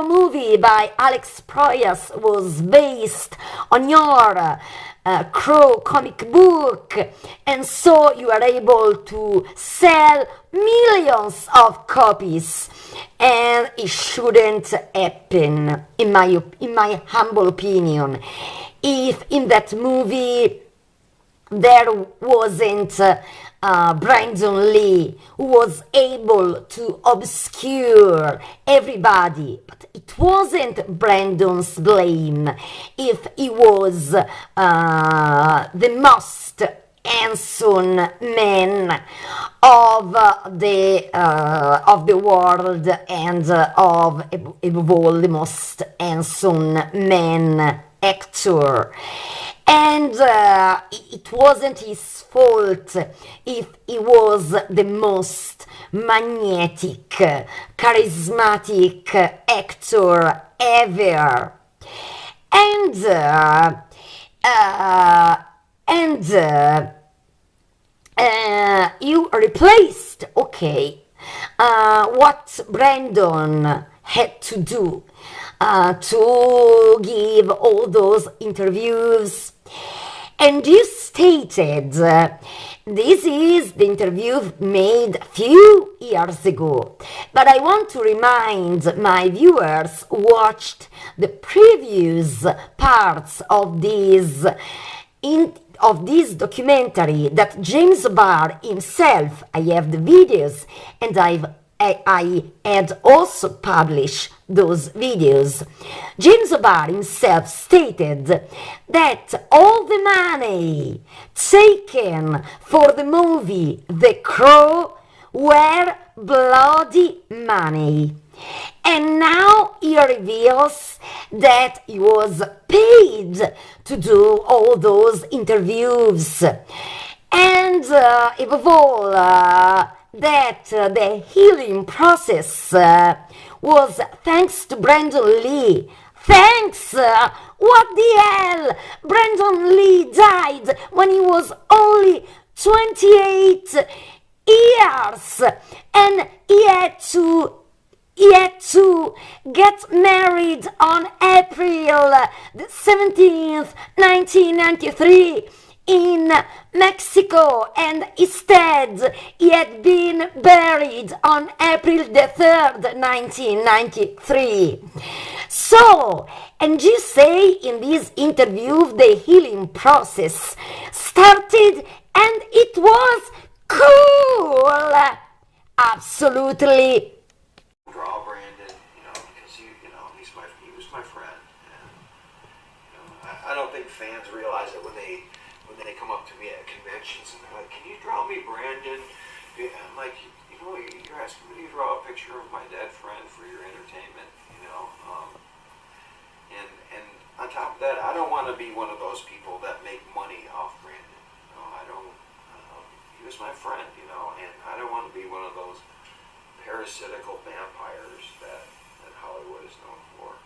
movie by Alex Proyas was based on your Crow comic book, and so you are able to sell millions of copies, and it shouldn't happen, in my humble opinion, if in that movie there wasn't Brandon Lee, who was able to obscure everybody. But it wasn't Brandon's blame if he was the most handsome man of the world, and of above all the most handsome man actor. And it wasn't his fault if he was the most magnetic, charismatic actor ever. And you replaced, okay, what Brandon had to do to give all those interviews. And you stated, this is the interview made a few years ago, but I want to remind my viewers who watched the previous parts of this documentary that James Barr himself, I have the videos, and I had also published those videos. James Barr himself stated that all the money taken for the movie The Crow were bloody money. And now he reveals that he was paid to do all those interviews. And above all, that the healing process was thanks to Brandon Lee. Thanks! What the hell? Brandon Lee died when he was only 28 years, and he had to get married on April the 17th, 1993 in Mexico, and instead he had been buried on April the 3rd, 1993. So, and you say in this interview the healing process started and it was cool. Absolutely. Draw Brandon, because he was my friend, and I don't think fans realize it when they come up to me at conventions and they're like, "Can you draw me Brandon?" I'm like, you're asking me to draw a picture of my dead friend for your entertainment, and on top of that, I don't want to be one of those people that make money off Brandon. I don't. He was my friend, and I don't want to be one of those parasitical vampires that Hollywood is known for.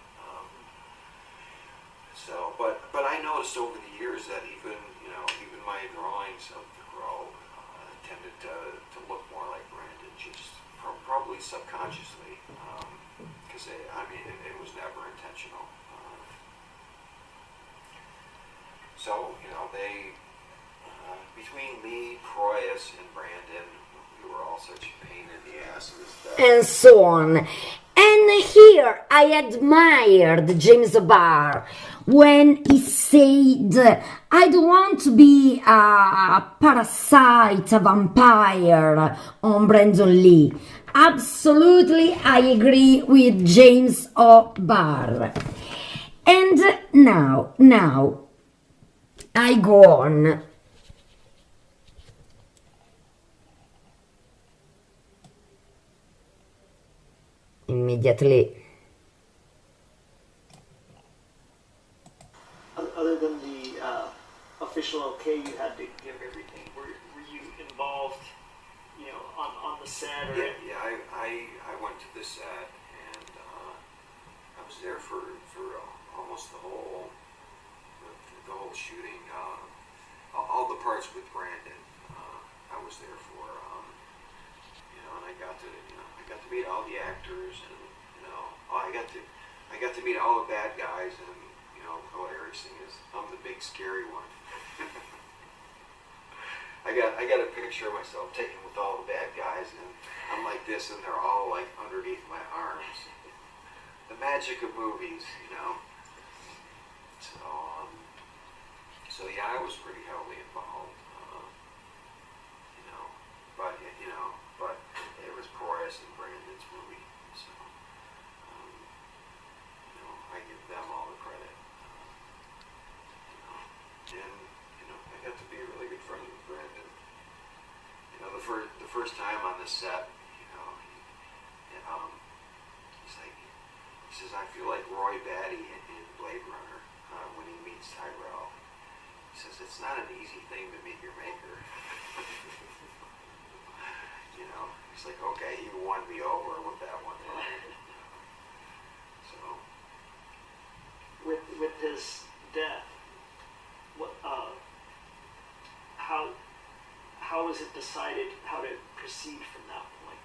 But I noticed over the years that even my drawings of the Crow tended to look more like Brandon, just probably subconsciously, because it was never intentional. So they between me, Proyas, and Brandon, we were all such a pain in the asses. And so on. And here I admired James Barr when he said, I don't want to be a parasite, a vampire on Brandon Lee. Absolutely, I agree with James Barr. And now, I go on. Immediately. Other than the official okay you had to give everything, were you involved, on the set? Or? Yeah. I went to the set, and I was there for almost the whole shooting. All the parts with Brandon, I was there for. And I got to meet all the actors, and I got to meet all the bad guys, and hilarious thing is I'm the big scary one. I got a picture of myself taken with all the bad guys, and I'm like this, and they're all like underneath my arms. The magic of movies, So yeah, I was pretty heavily involved. But it was Proyas and Brandon's movie, so I give them all the credit. And I got to be a really good friend with the first time on the set, he's like, he says, I feel like Roy Batty in Blade Runner when he meets Tyrell. He says, it's not an easy thing to meet your maker. He's like, okay, he won me over with that one line. So, with his death, what how was it decided how to proceed from that point?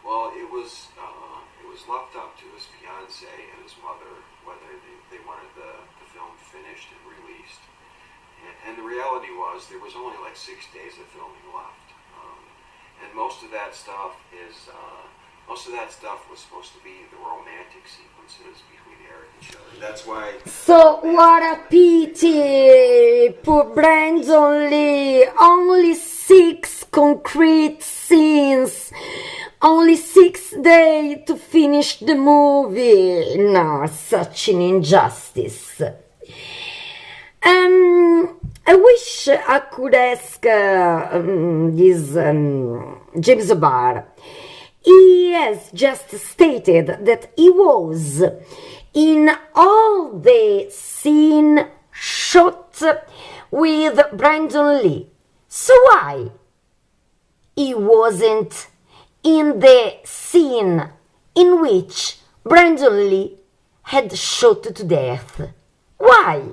Well, it was left up to his fiance and his mother whether they wanted the film finished and released. And the reality was there was only like 6 days of filming left. And most of that stuff was supposed to be the romantic sequences between Eric and Shelley. That's why. So what a pity, poor Brandon Lee. Only 6 concrete scenes, only 6 days to finish the movie. No, such an injustice. I wish I could ask this James Barr. He has just stated that he was in all the scene shot with Brandon Lee. So why he wasn't in the scene in which Brandon Lee had shot to death? Why?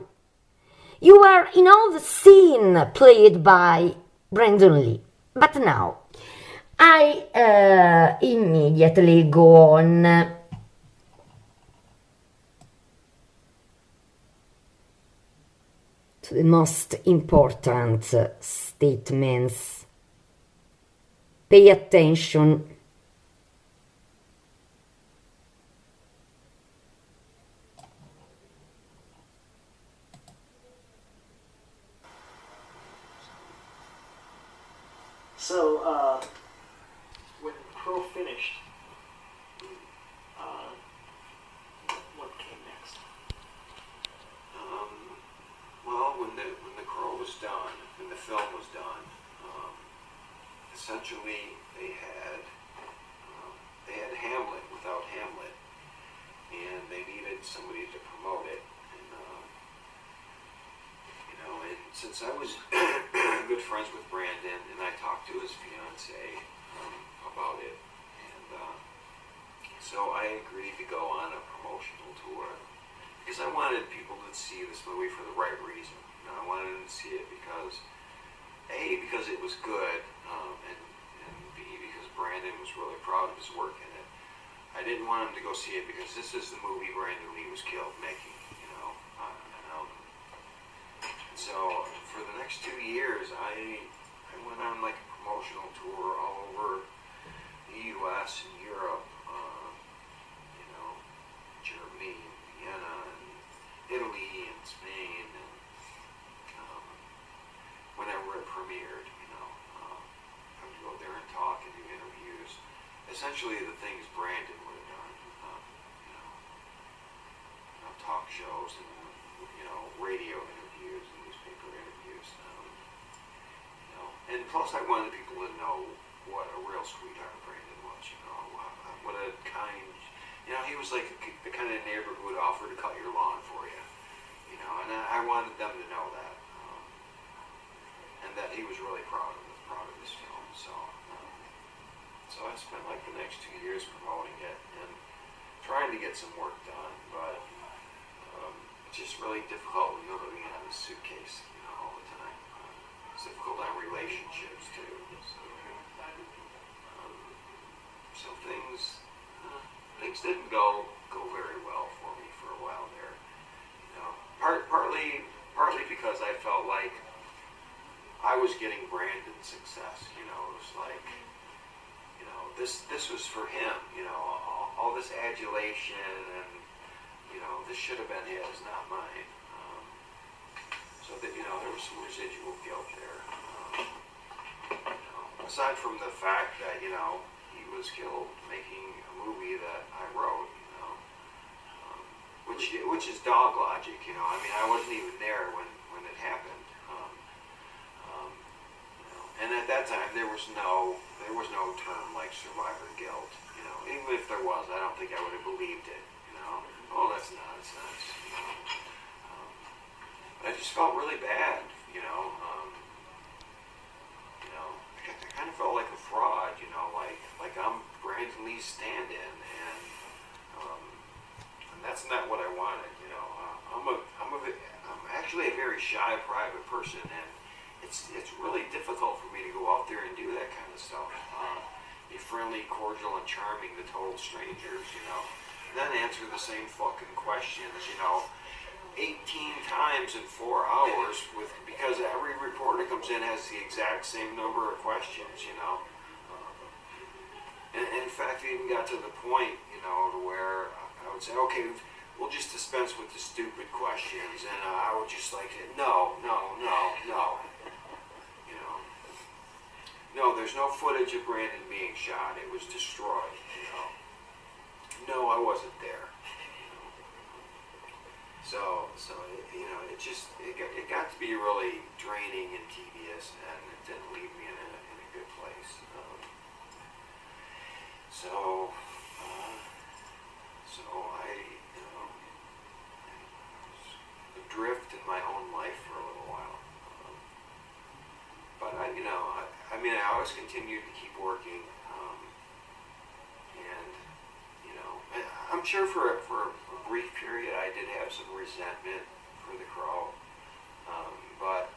You are in all the scene played by Brandon Lee. But now, I immediately go on to the most important statements. Pay attention. So, when Crow finished, what came next? Well, when the Crow was done, when the film was done, essentially they had Hamlet without Hamlet, and they needed somebody to promote it. And since I was good friends with Brandon, and I talked to his fiance about it, and so I agreed to go on a promotional tour because I wanted people to see this movie for the right reason. I wanted them to see it because A, because it was good, and B, because Brandon was really proud of his work in it. I didn't want him to go see it because this is the movie Brandon Lee was killed making. So for the next 2 years, I went on like a promotional tour all over the U.S. and Europe, Germany, and Vienna, and Italy, and Spain, and whenever it premiered, I would go there and talk and do interviews. Essentially, the things Brandon would have done, talk shows and radio interviews and newspaper interviews. And plus I wanted people to know what a real sweetheart Brandon was, what a kind, he was like the kind of neighbor who would offer to cut your lawn for you, and I wanted them to know that, and that he was really proud of his film. So I spent like the next 2 years promoting it and trying to get some work done, but it's just really difficult when you're living in a suitcase, all the time. It's difficult on relationships too. So things didn't go very well for me for a while there. Partly because I felt like I was getting Brandon's success. It was like, this was for him. All this adulation and this should have been his, not mine. So that there was some residual guilt there. Aside from the fact that he was killed making a movie that I wrote, which is dog logic. I wasn't even there when it happened. And at that time, there was no term like survivor guilt. You know, even if there was, I don't think I would have believed it. You know, oh, that's nuts. I just felt really bad. You know, I kind of felt like a fraud. You know, like I'm Brandon Lee's stand-in, and that's not what I wanted. You know, I'm actually a very shy, private person, and it's really difficult for me to go out there and do that kind of stuff. Be friendly, cordial, and charming to total strangers, you know. And then answer the same fucking questions, you know, 18 times in 4 hours because every reporter comes in has the exact same number of questions, you know. And in fact, it even got to the point, you know, to where I would say, okay, we'll just dispense with the stupid questions, and I would just like, no. No, there's no footage of Brandon being shot. It was destroyed, you know. No, I wasn't there. So you know, it got to be really draining and tedious, and it didn't leave me in a good place. So I, you know, was adrift in my own life for a little while. But I always continued to keep working, and you know, I'm sure for a brief period I did have some resentment for the Crow, but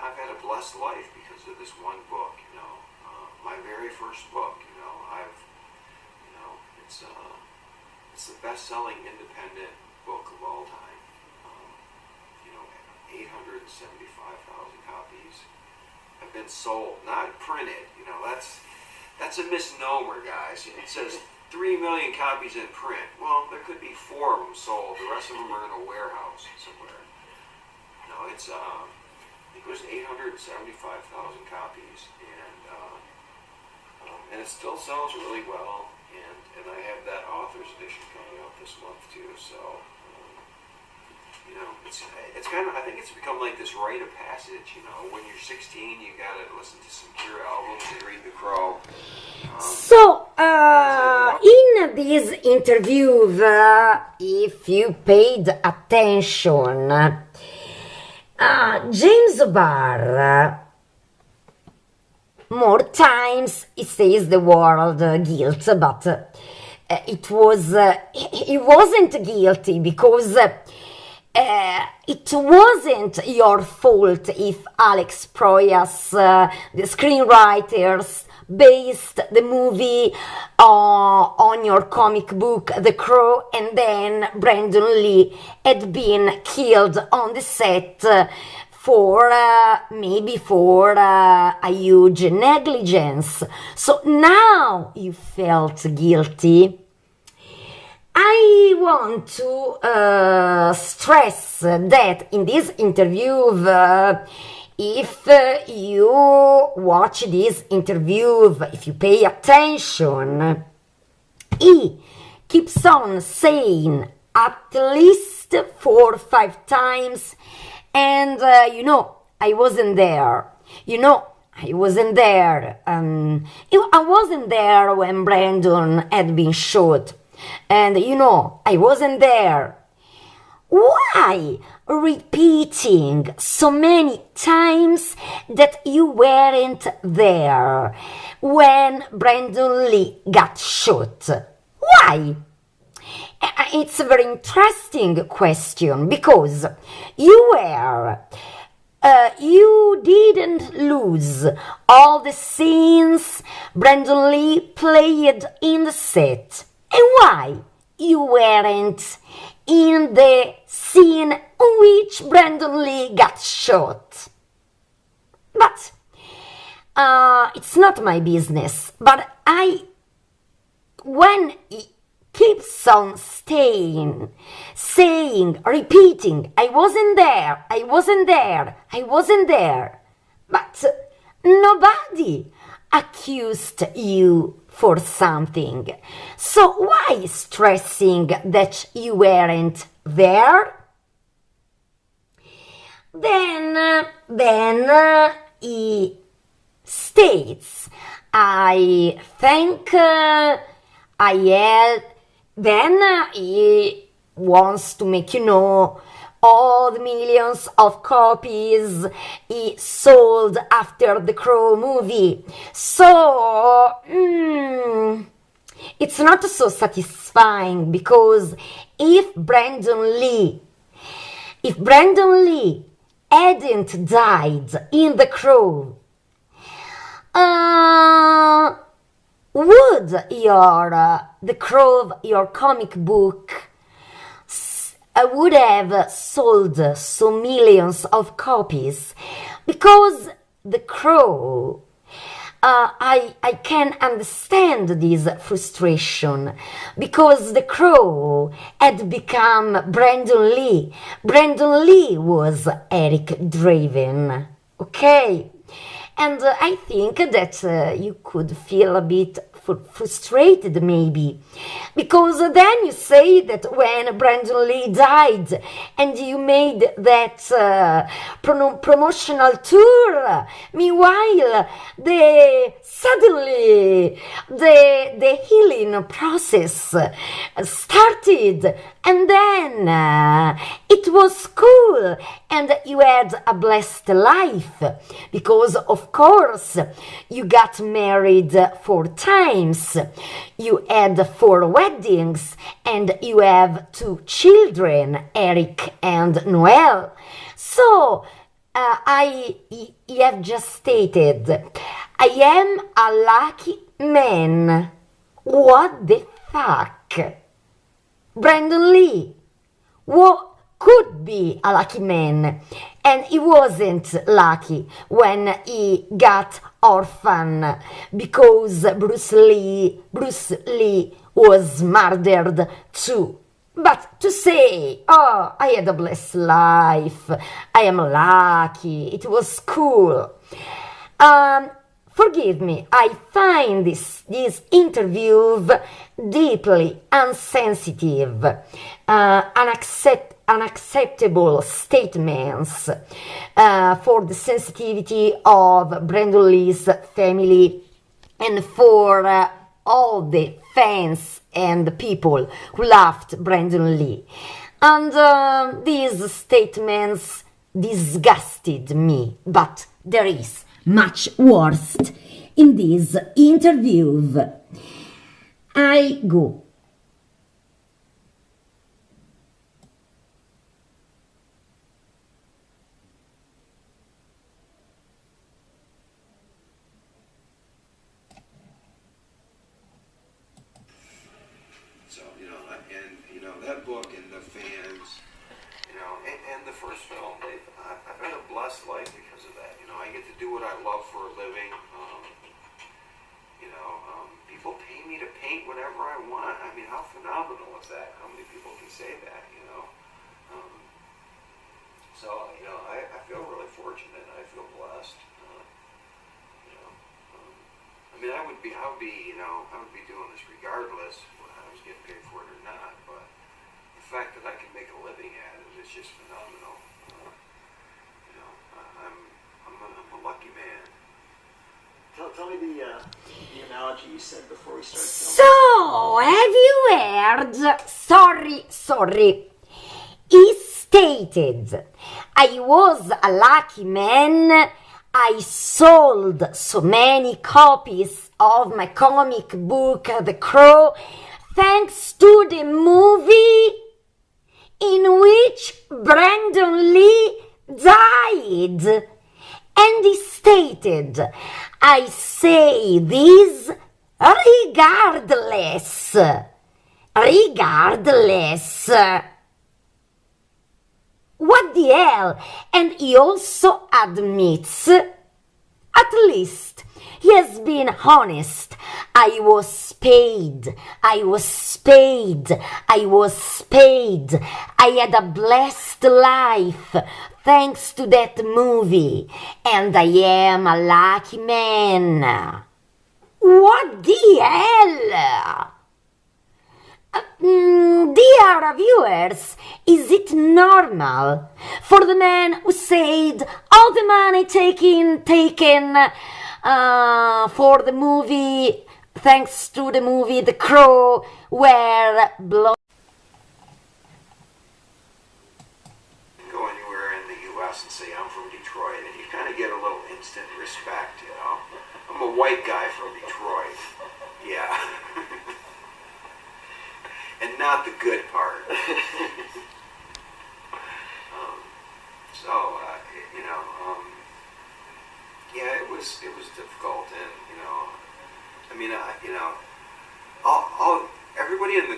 I've had a blessed life because of this one book. You know, my very first book. You know, it's the best-selling independent book of all time. 875,000 copies have been sold, not printed. You know, that's a misnomer, guys. It says 3 million copies in print. Well, there could be 4 of them sold. The rest of them are in a warehouse somewhere. No, it's I think it was 875,000 copies, and it still sells really well. And I have that author's edition coming out this month too. So. You know, it's kind of, I think it's become like this rite of passage, you know. When you're 16, you gotta listen to some Cure albums and read The Crow. So, in this interview, if you paid attention, James Barr, more times he says the word guilt, but he wasn't guilty because it wasn't your fault if Alex Proyas, the screenwriters, based the movie on your comic book The Crow, and then Brandon Lee had been killed on the set for a huge negligence. So now you felt guilty. I want to stress that in this interview, if you watch this interview, if you pay attention, he keeps on saying at least 4 or 5 times, and I wasn't there. I wasn't there. I wasn't there when Brandon had been shot. And I wasn't there. Why repeating so many times that you weren't there when Brandon Lee got shot? Why? It's a very interesting question because you didn't lose all the scenes Brandon Lee played in the set. And why you weren't in the scene in which Brandon Lee got shot? But it's not my business. But when he keeps on saying, repeating, I wasn't there. But nobody accused you for something. So why stressing that you weren't there? then he states, I think I had. Then he wants to make you know all the millions of copies he sold after the Crow movie. So, it's not so satisfying, because if Brandon Lee hadn't died in The Crow, would The Crow, your comic book, would have sold so millions of copies? Because The Crow, I can understand this frustration, because The Crow had become Brandon Lee. Brandon Lee was Eric Draven, okay? And I think that you could feel a bit frustrated, maybe, because then you say that when Brandon Lee died and you made that promotional tour, meanwhile suddenly the healing process started, and then it was cool and you had a blessed life, because of course you got married 4 times, you had 4 weddings, and you have 2 children, Eric and Noel. So you have just stated, I am a lucky man. What the fuck? Brandon Lee could be a lucky man, and he wasn't lucky when he got orphan because Bruce Lee was murdered too. But to say, oh, I had a blessed life, I am lucky, it was cool. Forgive me, I find this interview deeply insensitive, unacceptable statements for the sensitivity of Brandon Lee's family and for all the fans and the people who loved Brandon Lee. And these statements disgusted me, but there is much worse in this interview. I go. So, that book and the fans, and the first film, I've had a blessed life because of that. I get to do what I love for a living. People pay me to paint whatever I want. I mean, how phenomenal is that? How many people can say that, I feel really fortunate. I feel blessed. I would be doing this regardless whether I was getting paid for it or not. But the fact that I can make a living at it is just phenomenal. I'm a lucky man. Tell me the analogy you said before we started filming. So, have you heard? Sorry. He stated, I was a lucky man. I sold so many copies of my comic book, The Crow, thanks to the movie in which Brandon Lee died. And he stated, I say this regardless. What the hell? And he also admits, at least, he has been honest. I was paid. I had a blessed life thanks to that movie. And I am a lucky man. What the hell? Dear viewers, is it normal for the man who said all the money taken for the movie, thanks to the movie The Crow, were blown? Go anywhere in the U.S. and say I'm from Detroit, and you kind of get a little instant respect, you know. I'm a white guy from Detroit. Yeah. And not the good part. Yeah, it was difficult, and everybody in the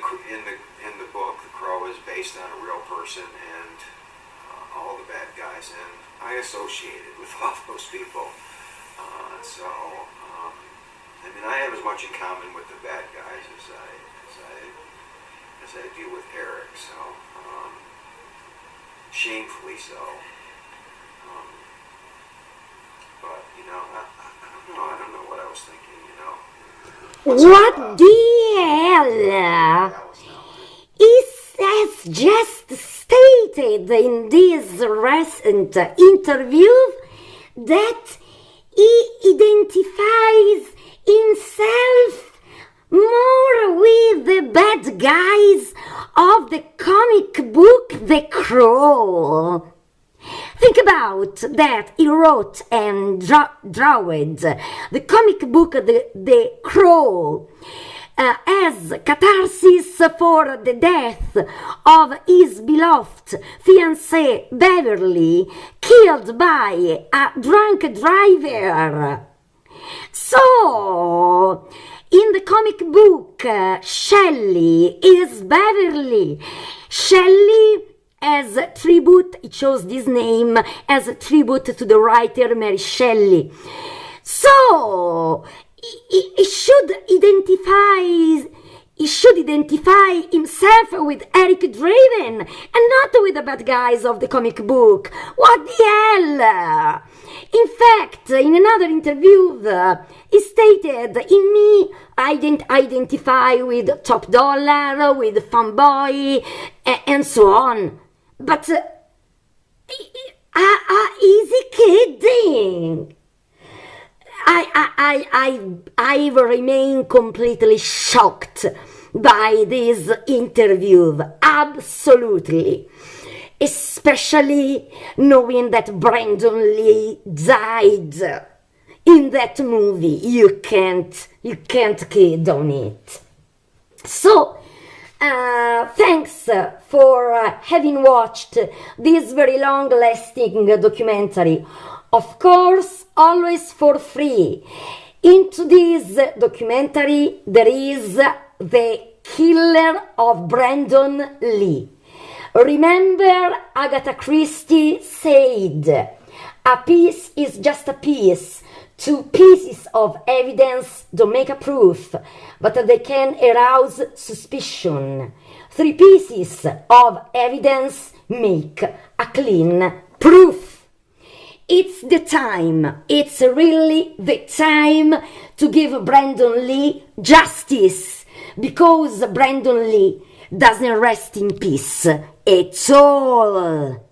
book, The Crow, is based on a real person, and all the bad guys, and I associated with all those people. I have as much in common with the bad guys as I do with Eric, so shamefully so. But I don't know what I was thinking. What the hell? He has just stated in this recent interview that he identifies himself more with the bad guys of the comic book The Crow. Think about that. He wrote and drawed the comic book The Crow as catharsis for the death of his beloved fiancée Beverly, killed by a drunk driver. So, in the comic book, Shelley is Beverly. Shelley, as a tribute, he chose this name as a tribute to the writer Mary Shelley. So, he should identify himself with Eric Draven and not with the bad guys of the comic book. What the hell? In fact, in another interview, he stated, in me, I identify with Top Dollar, with Fanboy, and so on. But, is he kidding? I remain completely shocked by this interview, absolutely. Especially knowing that Brandon Lee died in that movie. You can't kid on it. So, thanks for having watched this very long-lasting documentary. Of course, always for free. Into this documentary, there is the killer of Brandon Lee. Remember, Agatha Christie said, a piece is just a piece. 2 pieces of evidence don't make a proof, but they can arouse suspicion. 3 pieces of evidence make a clean proof. It's the time. It's really the time to give Brandon Lee justice, because Brandon Lee doesn't rest in peace at all.